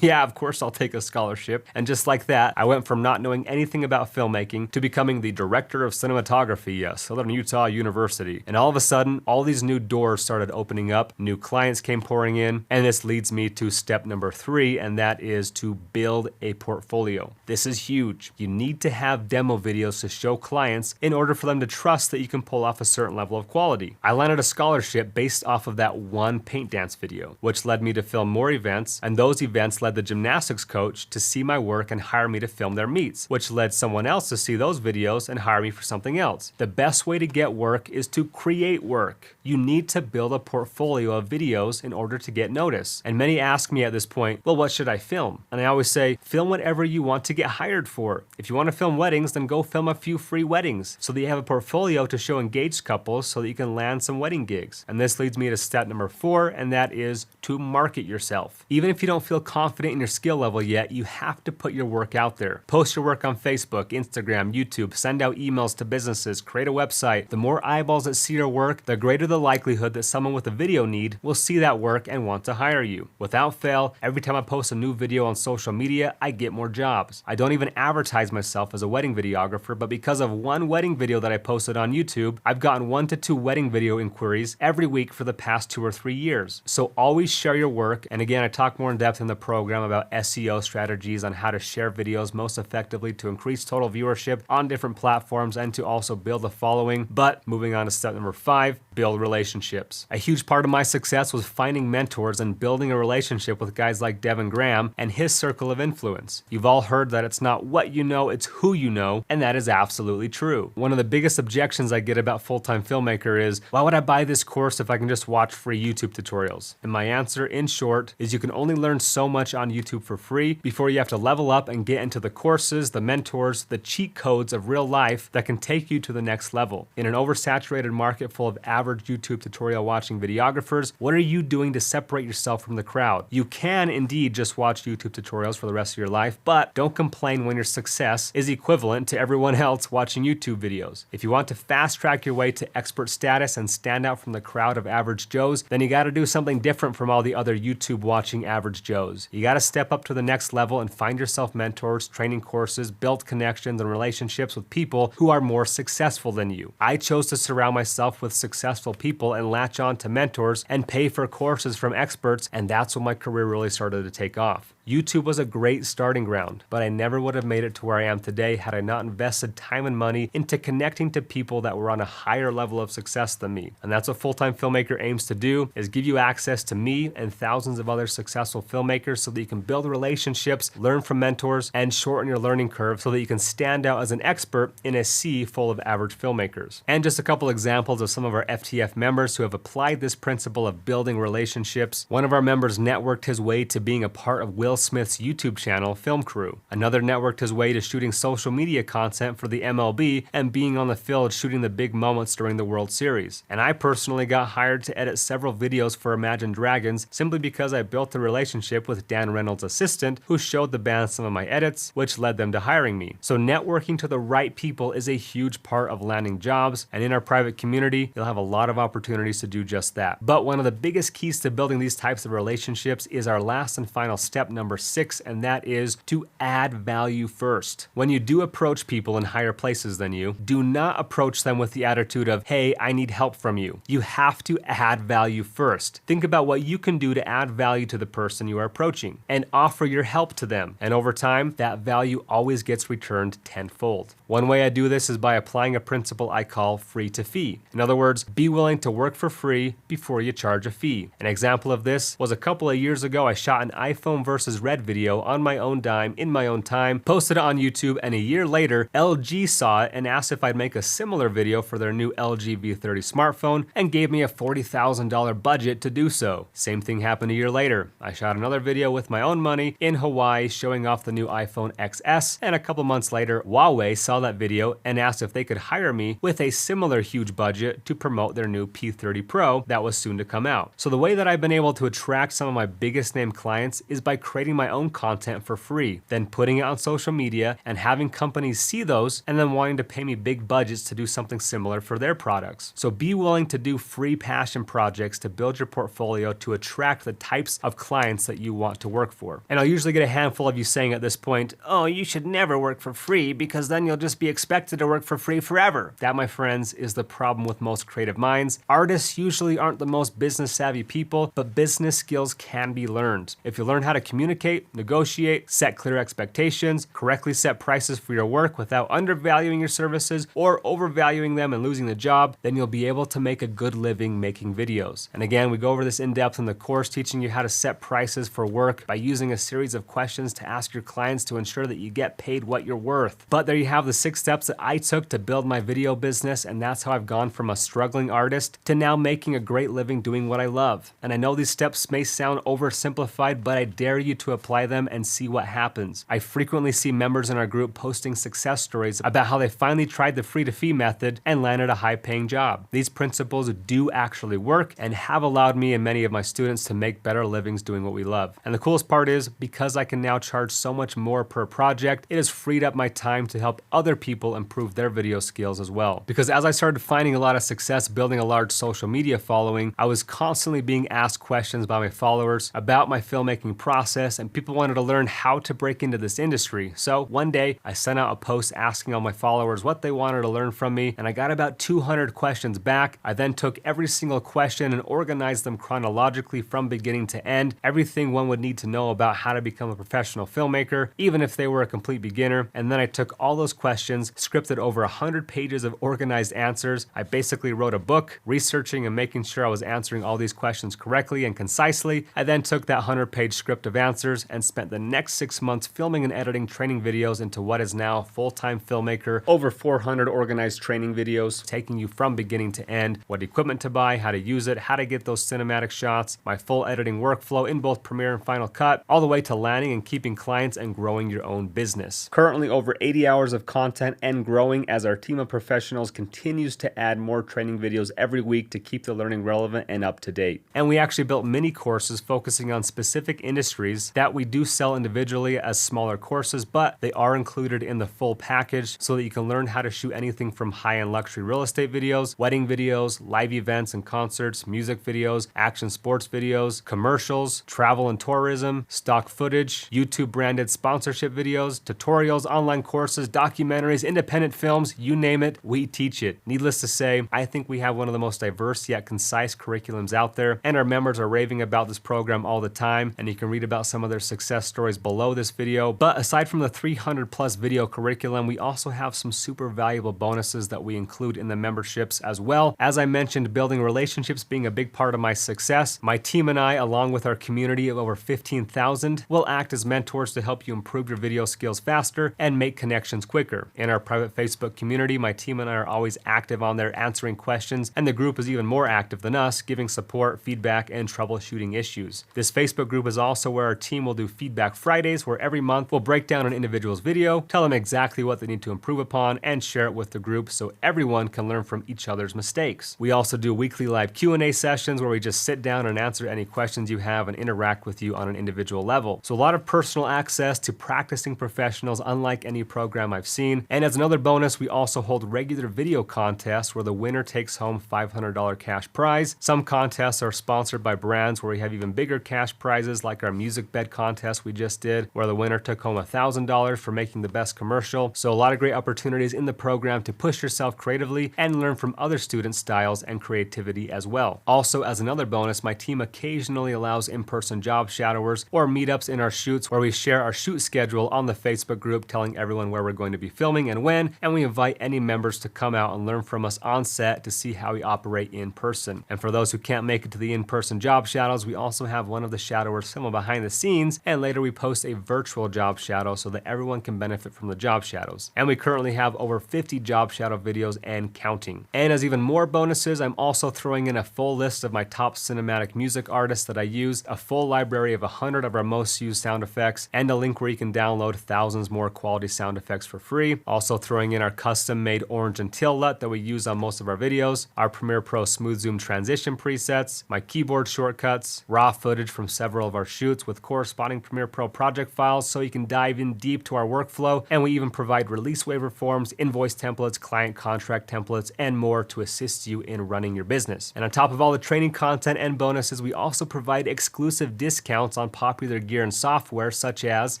yeah, of course I'll take a scholarship. And just like that, I went from not knowing anything about filmmaking to becoming the director of cinematography at Southern Utah University. And all of a sudden, all these new doors started opening up, new clients came pouring in, and this leads me to step number 3, and that is to build a portfolio. This is huge. You need to have demo videos to show clients in order for them to trust that you can pull off a certain level of quality. I landed a scholarship based off of that one paint dance video. which led me to film more events, and those events led the gymnastics coach to see my work and hire me to film their meets, which led someone else to see those videos and hire me for something else. The best way to get work is to create work. You need to build a portfolio of videos in order to get noticed. And many ask me at this point, well, what should I film? And I always say, film whatever you want to get hired for. If you want to film weddings, then go film a few free weddings so that you have a portfolio to show engaged couples so that you can land some wedding gigs. And this leads me to step number 4, and that is to market yourself. Even if you don't feel confident in your skill level yet, you have to put your work out there. Post your work on Facebook, Instagram, YouTube, send out emails to businesses, create a website. The more eyeballs that see your work, the greater the likelihood that someone with a video need will see that work and want to hire you. Without fail, every time I post a new video on social media, I get more jobs. I don't even advertise myself as a wedding videographer, but because of one wedding video that I posted on YouTube, I've gotten 1 to 2 wedding video inquiries every week for the past 2 or 3 years. So always share your work. And again, I talk more in depth in the program about SEO strategies on how to share videos most effectively to increase total viewership on different platforms and to also build a following. But moving on to step number 5, build relationships. A huge part of my success was finding mentors and building a relationship with guys like Devin Graham and his circle of influence. You've all heard that it's not what you know, it's who you know, and that is absolutely true. One of the biggest objections I get about full-time filmmaker is, why would I buy this course if I can just watch free YouTube tutorials? And my answer, in short, is you can only learn so much on YouTube for free before you have to level up and get into the courses, the mentors, the cheat codes of real life that can take you to the next level. In an oversaturated market full of average YouTube tutorial watching videographers, what are you doing to separate yourself from the crowd? You can indeed just watch YouTube tutorials for the rest of your life, but don't complain when your success is equivalent to everyone else watching YouTube videos. If you want to fast track your way to expert status and stand out from the crowd of average Joes, then you gotta do something different from all the other YouTube watching average Joes. You gotta step up to the next level and find yourself mentors, training courses, build connections and relationships with people who are more successful than you. I chose to surround myself with successful people and latch on to mentors and pay for courses from experts, and that's when my career really started to take off. YouTube was a great starting ground, but I never would have made it to where I am today had I not invested time and money into connecting to people that were on a higher level of success than me. And that's what full-time filmmaker aims to do, is give you access to me and thousands of other successful filmmakers so that you can build relationships, learn from mentors, and shorten your learning curve so that you can stand out as an expert in a sea full of average filmmakers. And just a couple examples of some of our FTF members who have applied this principle of building relationships. One of our members networked his way to being a part of Will Smith's YouTube channel, Film Crew. Another networked his way to shooting social media content for the MLB and being on the field shooting the big moments during the World Series. And I personally got hired to edit several videos for Imagine Dragons simply because I built a relationship with Dan Reynolds' assistant who showed the band some of my edits, which led them to hiring me. So networking to the right people is a huge part of landing jobs, and in our private community, you'll have a lot of opportunities to do just that. But one of the biggest keys to building these types of relationships is our last and final step, number 6, and that is to add value first. When you do approach people in higher places than you, do not approach them with the attitude of, hey, I need help from you. You have to add value first. Think about what you can do to add value to the person you are approaching and offer your help to them. And over time, that value always gets returned tenfold. One way I do this is by applying a principle I call free to fee. In other words, be willing to work for free before you charge a fee. An example of this was a couple of years ago, I shot an iPhone versus Red video on my own dime, in my own time, posted it on YouTube, and a year later, LG saw it and asked if I'd make a similar video for their new LG V30 smartphone and gave me a $40,000 budget to do so. Same thing happened a year later. I shot another video with my own money in Hawaii showing off the new iPhone XS, and a couple months later, Huawei saw that video and asked if they could hire me with a similar huge budget to promote their new P30 Pro that was soon to come out. So the way that I've been able to attract some of my biggest name clients is by creating my own content for free, then putting it on social media and having companies see those and then wanting to pay me big budgets to do something similar for their products. So be willing to do free passion projects to build your portfolio to attract the types of clients that you want to work for. And I'll usually get a handful of you saying at this point, oh, you should never work for free because then you'll just be expected to work for free forever. That, my friends, is the problem with most creative minds. Artists usually aren't the most business savvy people, but business skills can be learned. If you learn how to communicate, negotiate, set clear expectations, correctly set prices for your work without undervaluing your services or overvaluing them and losing the job, then you'll be able to make a good living making videos. And again, we go over this in depth depth in the course, teaching you how to set prices for work by using a series of questions to ask your clients to ensure that you get paid what you're worth. But there you have the 6 steps that I took to build my video business, and that's how I've gone from a struggling artist to now making a great living doing what I love. And I know these steps may sound oversimplified, but I dare you to apply them and see what happens. I frequently see members in our group posting success stories about how they finally tried the free to fee method and landed a high-paying job. These principles do actually work and have allowed me and many of my students to make better livings doing what we love. And the coolest part is, because I can now charge so much more per project, it has freed up my time to help other people improve their video skills as well. Because as I started finding a lot of success building a large social media following, I was constantly being asked questions by my followers about my filmmaking process, and people wanted to learn how to break into this industry. So one day I sent out a post asking all my followers what they wanted to learn from me, and I got about 200 questions back. I then took every single question and organized them chronologically from beginning to end, everything one would need to know about how to become a professional filmmaker, even if they were a complete beginner. And then I took all those questions, scripted over 100 pages of organized answers. I basically wrote a book, researching and making sure I was answering all these questions correctly and concisely. I then took that 100-page script of answers and spent the next 6 months filming and editing training videos into what is now full-time filmmaker, over 400 organized training videos, taking you from beginning to end, what equipment to buy, how to use it, how to get those cinematic shots, my full editing workflow in both Premiere and Final Cut, all the way to landing and keeping clients and growing your own business. Currently over 80 hours of content and growing as our team of professionals continues to add more training videos every week to keep the learning relevant and up to date. And we actually built mini courses focusing on specific industries that we do sell individually as smaller courses, but they are included in the full package so that you can learn how to shoot anything from high-end luxury real estate videos, wedding videos, live events and concerts, music videos, action sports videos, commercials, travel and tourism, stock footage, YouTube branded sponsorship videos, tutorials, online courses, documentaries, independent films, you name it, we teach it. Needless to say, I think we have one of the most diverse yet concise curriculums out there, and our members are raving about this program all the time, and you can read about some of their success stories below this video. But aside from the 300 plus video curriculum, we also have some super valuable bonuses that we include in the memberships as well. As I mentioned, building relationships being a big part of my success, my team and I, along with our community of over 15,000, will act as mentors to help you improve your video skills faster and make connections quicker. In our private Facebook community, my team and I are always active on there answering questions, and the group is even more active than us, giving support, feedback, and troubleshooting issues. This Facebook group is also where our team will do Feedback Fridays, where every month we'll break down an individual's video, tell them exactly what they need to improve upon, and share it with the group so everyone can learn from each other's mistakes. We also do weekly live Q&A sessions where we just sit down and answer any questions you have and interact with you on an individual level. So a lot of personal access to practicing professionals unlike any program I've seen. And as another bonus, we also hold regular video contests where the winner takes home $500 cash prize. Some contests are sponsored by brands where we have even bigger cash prizes, like our music bed contest we just did, where the winner took home $1,000 for making the best commercial. So a lot of great opportunities in the program to push yourself creatively and learn from other students' styles and creativity as well. Also, as another bonus, my team occasionally allows in-person job shadowers or meetups in our shoots where we share our shoot schedule on the Facebook group, telling everyone where we're going to be filming and when, and we invite any members to come out and learn from us on set to see how we operate in person. And for those who can't make it to the in-person job shadows, we also have one of the shadowers film behind the scenes, and later we post a virtual job shadow so that everyone can benefit from the job shadows. And we currently have over 50 job shadow videos and counting. And as even more bonuses, I'm also throwing in a full list of my top cinematic music artists that I use, a full library of 100 of our most used sound effects, and a link where you can download thousands more quality sound effects for free. Also throwing in our custom-made orange and teal LUT that we use on most of our videos, our Premiere Pro Smooth Zoom transition presets, my keyboard shortcuts, raw footage from several of our shoots with corresponding Premiere Pro project files so you can dive in deep to our workflow, and we even provide release waiver forms, invoice templates, client contract templates, and more to assist you in running your business. And on top of all the training content and bonuses, we also provide exclusive discounts on popular gear and software such as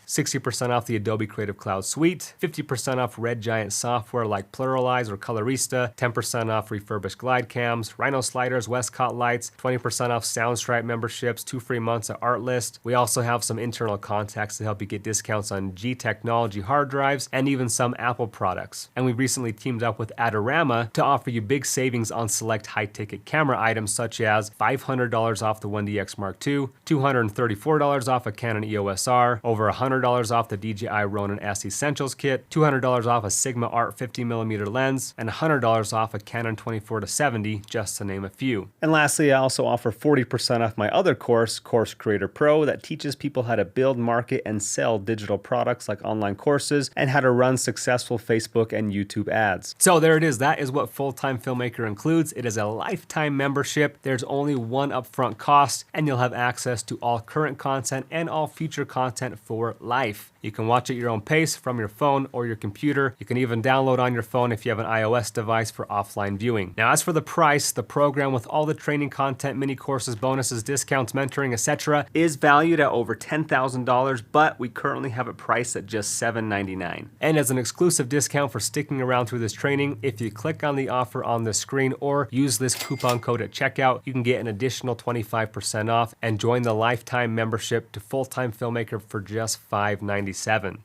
60% off the Adobe Creative Cloud Suite, 50% off Red Giant software like Pluralize or Colorista, 10% off refurbished glide cams, Rhino sliders, Westcott lights, 20% off Soundstripe memberships, 2 free months at Artlist. We also have some internal contacts to help you get discounts on G Technology hard drives and even some Apple products. And we recently teamed up with Adorama to offer you big savings on select high-ticket camera items such as $500 $200 off the 1DX Mark II, $234 off a Canon EOS R, over $100 off the DJI Ronin S Essentials kit, $200 off a Sigma Art 50mm lens, and $100 off a Canon 24-70, just to name a few. And lastly, I also offer 40% off my other course, Course Creator Pro, that teaches people how to build, market, and sell digital products like online courses and how to run successful Facebook and YouTube ads. So there it is. That is what Full-Time Filmmaker includes. It is a lifetime membership. There's only one upfront cost, and you'll have access to all current content and all future content for life. You can watch at your own pace from your phone or your computer. You can even download on your phone if you have an iOS device for offline viewing. Now, as for the price, the program with all the training content, mini courses, bonuses, discounts, mentoring, etc. is valued at over $10,000, but we currently have it priced at just $799. And as an exclusive discount for sticking around through this training, if you click on the offer on the screen or use this coupon code at checkout, you can get an additional 25% off and join the lifetime membership to Full-Time Filmmaker for just $597.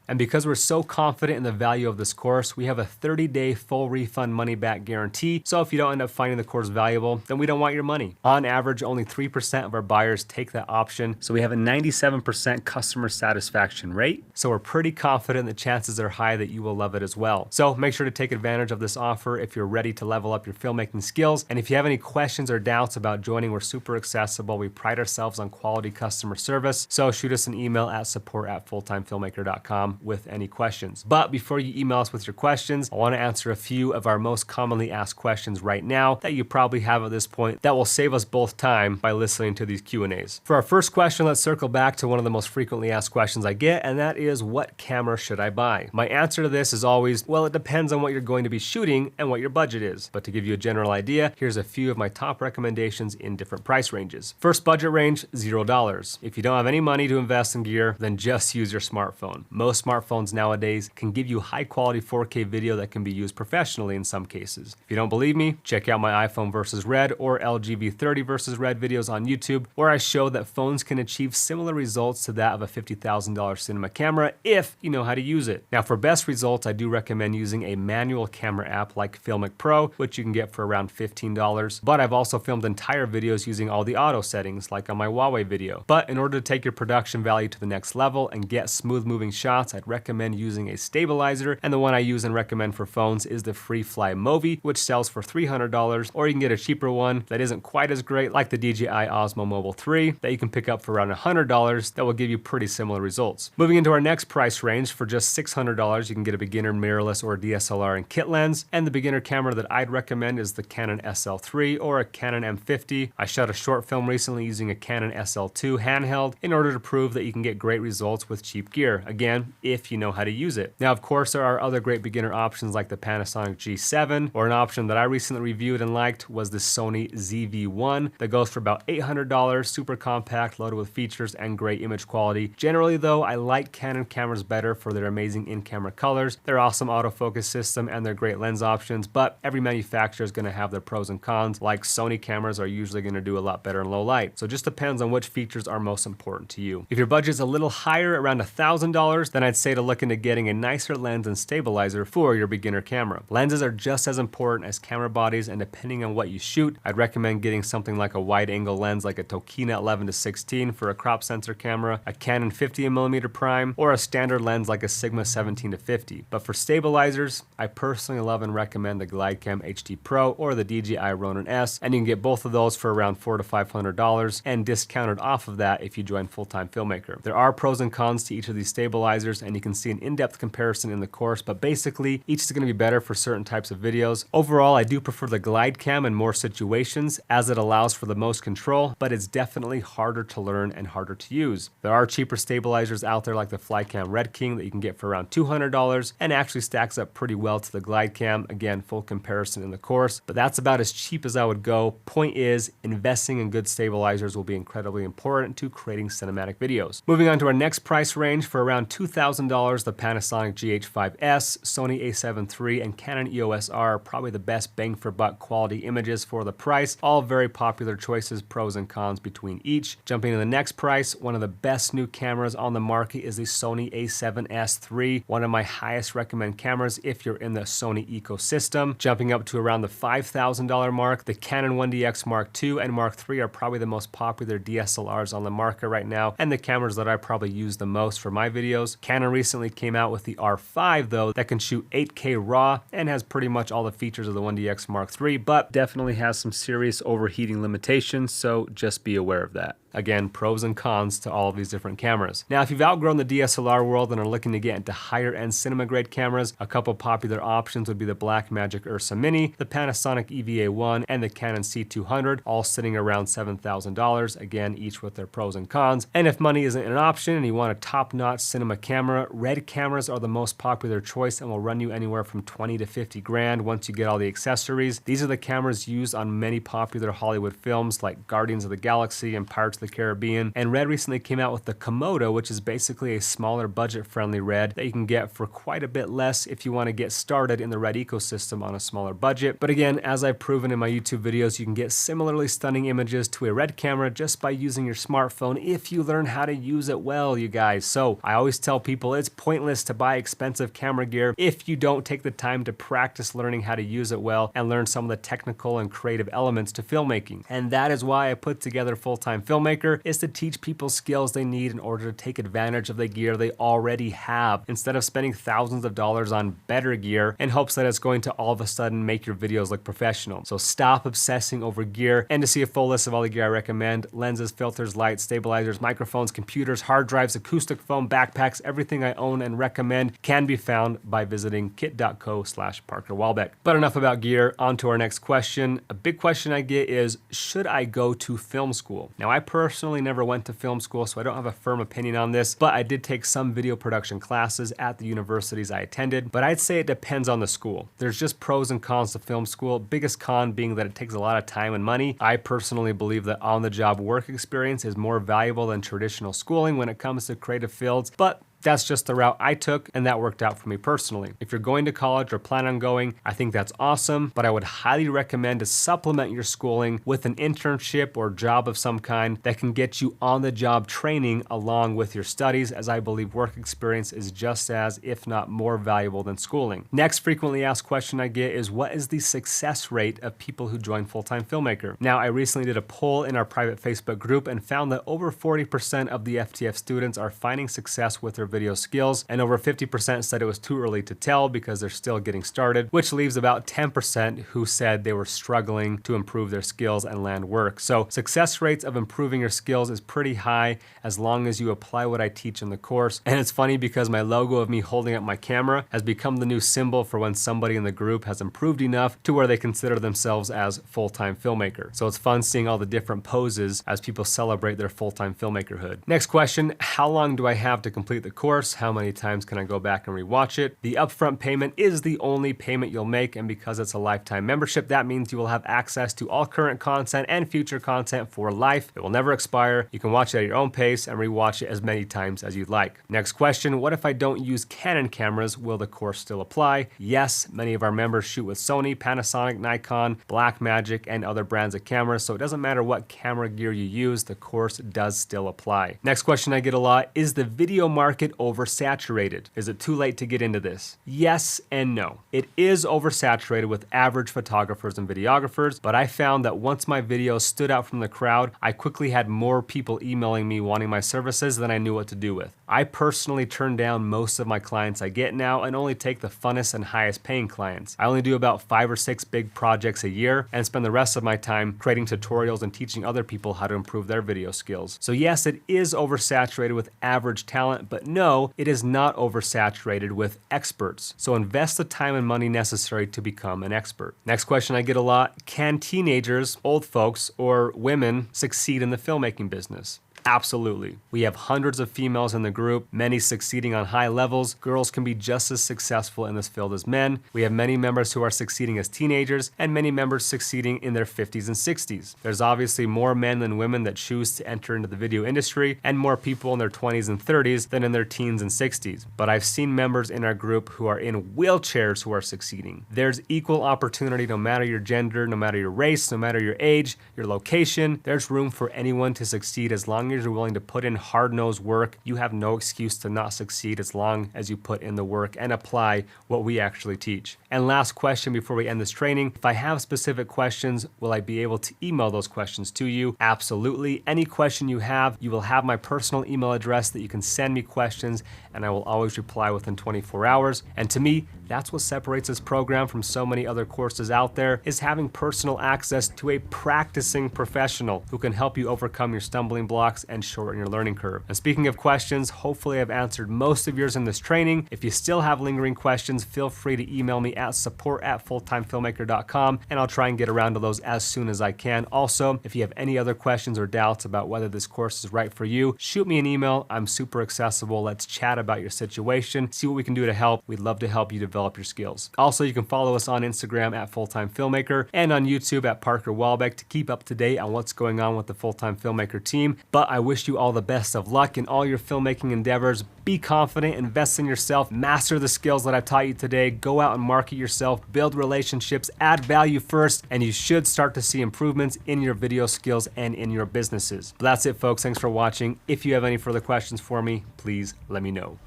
And because we're so confident in the value of this course, we have a 30-day full refund money back guarantee. So if you don't end up finding the course valuable, then we don't want your money. On average, only 3% of our buyers take that option. So we have a 97% customer satisfaction rate. So we're pretty confident the chances are high that you will love it as well. So make sure to take advantage of this offer if you're ready to level up your filmmaking skills. And if you have any questions or doubts about joining, we're super accessible. We pride ourselves on quality customer service. So shoot us an email at support@fulltimefilmmaker.com with any questions. But before you email us with your questions, I want to answer a few of our most commonly asked questions right now that you probably have at this point that will save us both time by listening to these Q&As. For our first question, let's circle back to one of the most frequently asked questions I get, and that is, what camera should I buy? My answer to this is always, well, it depends on what you're going to be shooting and what your budget is. But to give you a general idea, here's a few of my top recommendations in different price ranges. First budget range, $0. If you don't have any money to invest in gear, then just use your smartphone. Most smartphones nowadays can give you high quality 4K video that can be used professionally in some cases. If you don't believe me, check out my iPhone versus Red or LG V30 versus Red videos on YouTube, where I show that phones can achieve similar results to that of a $50,000 cinema camera if you know how to use it. Now, for best results, I do recommend using a manual camera app like Filmic Pro, which you can get for around $15. But I've also filmed entire videos using all the auto settings, like on my Huawei video. But in order to take your production value to the next level and get smooth moving shots, I'd recommend using a stabilizer, and the one I use and recommend for phones is the FreeFly Movi, which sells for $300, or you can get a cheaper one that isn't quite as great, like the DJI Osmo Mobile 3, that you can pick up for around $100 that will give you pretty similar results. Moving into our next price range, for just $600, you can get a beginner mirrorless or DSLR and kit lens, and the beginner camera that I'd recommend is the Canon SL3 or a Canon M50. I shot a short film recently using a Canon SL2 handheld in order to prove that you can get great results with cheap gear. Again, if you know how to use it. Now, of course, there are other great beginner options like the Panasonic G7, or an option that I recently reviewed and liked was the Sony ZV-1 that goes for about $800, super compact, loaded with features and great image quality. Generally though, I like Canon cameras better for their amazing in-camera colors, their awesome autofocus system, and their great lens options, but every manufacturer is going to have their pros and cons. Like Sony cameras are usually going to do a lot better in low light. So it just depends on which features are most important to you. If your budget's a little higher, around $1,000, then I'd say to look into getting a nicer lens and stabilizer for your beginner camera. Lenses are just as important as camera bodies, and depending on what you shoot, I'd recommend getting something like a wide angle lens like a Tokina 11-16 for a crop sensor camera, a Canon 50mm prime, or a standard lens like a Sigma 17-50. But for stabilizers, I personally love and recommend the GlideCam HD Pro or the DJI Ronin S, and you can get both of those for around $400 to $500 and discounted off of that if you join Full-Time Filmmaker. There are pros and cons to each of these stabilizers, and you can see an in-depth comparison in the course, but basically each is going to be better for certain types of videos. Overall, I do prefer the GlideCam in more situations as it allows for the most control, but it's definitely harder to learn and harder to use. There are cheaper stabilizers out there like the Flycam Red King that you can get for around $200 and actually stacks up pretty well to the GlideCam. Again, full comparison in the course, but that's about as cheap as I would go. Point is, investing in good stabilizers will be incredibly important to creating cinematic videos. Moving on to our next price range, for around $2,000, the Panasonic GH5S, Sony a7 III, and Canon EOS R are probably the best bang for buck quality images for the price. All very popular choices, pros and cons between each. Jumping to the next price, one of the best new cameras on the market is the Sony a7S III, one of my highest recommended cameras if you're in the Sony ecosystem. Jumping up to around the $5,000 mark, the Canon 1DX Mark II and Mark III are probably the most popular DSLRs on the market right now, and the cameras that I probably use the most for my videos. Canon recently came out with the R5 though, that can shoot 8K RAW and has pretty much all the features of the 1DX Mark III, but definitely has some serious overheating limitations, so just be aware of that. Again, pros and cons to all of these different cameras. Now, if you've outgrown the DSLR world and are looking to get into higher end cinema grade cameras, a couple popular options would be the Blackmagic Ursa Mini, the Panasonic EVA-1, and the Canon C200, all sitting around $7,000, again, each with their pros and cons. And if money isn't an option and you want a top-notch cinema camera, RED cameras are the most popular choice and will run you anywhere from 20 to 50 grand once you get all the accessories. These are the cameras used on many popular Hollywood films like Guardians of the Galaxy and Pirates of the Caribbean. And RED recently came out with the Komodo, which is basically a smaller budget-friendly RED that you can get for quite a bit less if you want to get started in the RED ecosystem on a smaller budget. But again, as I've proven in my YouTube videos, you can get similarly stunning images to a RED camera just by using your smartphone if you learn how to use it well, you guys. So I always tell people it's pointless to buy expensive camera gear if you don't take the time to practice learning how to use it well and learn some of the technical and creative elements to filmmaking. And that is why I put together Full-Time Filmmaker, is to teach people skills they need in order to take advantage of the gear they already have, instead of spending thousands of dollars on better gear in hopes that it's going to all of a sudden make your videos look professional. So stop obsessing over gear, and to see a full list of all the gear I recommend, lenses, filters, lights, stabilizers, microphones, computers, hard drives, acoustic foam, backpacks, everything I own and recommend can be found by visiting kit.co/ParkerWallbeck. But enough about gear, on to our next question. A big question I get is, should I go to film school? Now, I personally never went to film school, so I don't have a firm opinion on this, but I did take some video production classes at the universities I attended, but I'd say it depends on the school. There's just pros and cons to film school, biggest con being that it takes a lot of time and money. I personally believe that on-the-job work experience is more valuable than traditional schooling when it comes to creative fields, but that's just the route I took, and that worked out for me personally. If you're going to college or plan on going, I think that's awesome, but I would highly recommend to supplement your schooling with an internship or job of some kind that can get you on-the-job training along with your studies, as I believe work experience is just as, if not more valuable than schooling. Next frequently asked question I get is, what is the success rate of people who join Full-Time Filmmaker? Now, I recently did a poll in our private Facebook group and found that over 40% of the FTF students are finding success with their video skills, and over 50% said it was too early to tell because they're still getting started, which leaves about 10% who said they were struggling to improve their skills and land work. So success rates of improving your skills is pretty high as long as you apply what I teach in the course. And it's funny because my logo of me holding up my camera has become the new symbol for when somebody in the group has improved enough to where they consider themselves as full-time filmmaker. So it's fun seeing all the different poses as people celebrate their full-time filmmakerhood. Next question, how long do I have to complete the course? How many times can I go back and rewatch it? The upfront payment is the only payment you'll make, and because it's a lifetime membership, that means you will have access to all current content and future content for life. It will never expire. You can watch it at your own pace and rewatch it as many times as you'd like. Next question, what if I don't use Canon cameras? Will the course still apply? Yes, many of our members shoot with Sony, Panasonic, Nikon, Blackmagic, and other brands of cameras, so it doesn't matter what camera gear you use, the course does still apply. Next question I get a lot, is the video market oversaturated? Is it too late to get into this? Yes and no. It is oversaturated with average photographers and videographers, but I found that once my videos stood out from the crowd, I quickly had more people emailing me wanting my services than I knew what to do with. I personally turn down most of my clients I get now and only take the funnest and highest paying clients. I only do about 5 or 6 big projects a year and spend the rest of my time creating tutorials and teaching other people how to improve their video skills. So yes, it is oversaturated with average talent, but no, it is not oversaturated with experts. So invest the time and money necessary to become an expert. Next question I get a lot, can teenagers, old folks, or women succeed in the filmmaking business? Absolutely. We have hundreds of females in the group, many succeeding on high levels. Girls can be just as successful in this field as men. We have many members who are succeeding as teenagers and many members succeeding in their 50s and 60s. There's obviously more men than women that choose to enter into the video industry and more people in their 20s and 30s than in their teens and 60s. But I've seen members in our group who are in wheelchairs who are succeeding. There's equal opportunity no matter your gender, no matter your race, no matter your age, your location. There's room for anyone to succeed as long as as you're willing to put in hard-nosed work, you have no excuse to not succeed as long as you put in the work and apply what we actually teach. And last question before we end this training, if I have specific questions, will I be able to email those questions to you? Absolutely. Any question you have, you will have my personal email address that you can send me questions, and I will always reply within 24 hours. And to me, that's what separates this program from so many other courses out there, is having personal access to a practicing professional who can help you overcome your stumbling blocks and shorten your learning curve. And speaking of questions, hopefully I've answered most of yours in this training. If you still have lingering questions, feel free to email me at support@fulltimefilmmaker.com, and I'll try and get around to those as soon as I can. Also, if you have any other questions or doubts about whether this course is right for you, shoot me an email. I'm super accessible. Let's chat about your situation, see what we can do to help. We'd love to help you develop your skills. Also, you can follow us on Instagram at Fulltime Filmmaker and on YouTube at Parker Wallbeck to keep up to date on what's going on with the Fulltime Filmmaker team. But I wish you all the best of luck in all your filmmaking endeavors. Be confident, invest in yourself, master the skills that I've taught you today, go out and market yourself, build relationships, add value first, and you should start to see improvements in your video skills and in your businesses. But that's it, folks. Thanks for watching. If you have any further questions for me, please let me know.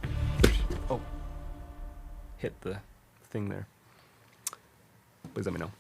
Oh, hit the thing there. Please let me know.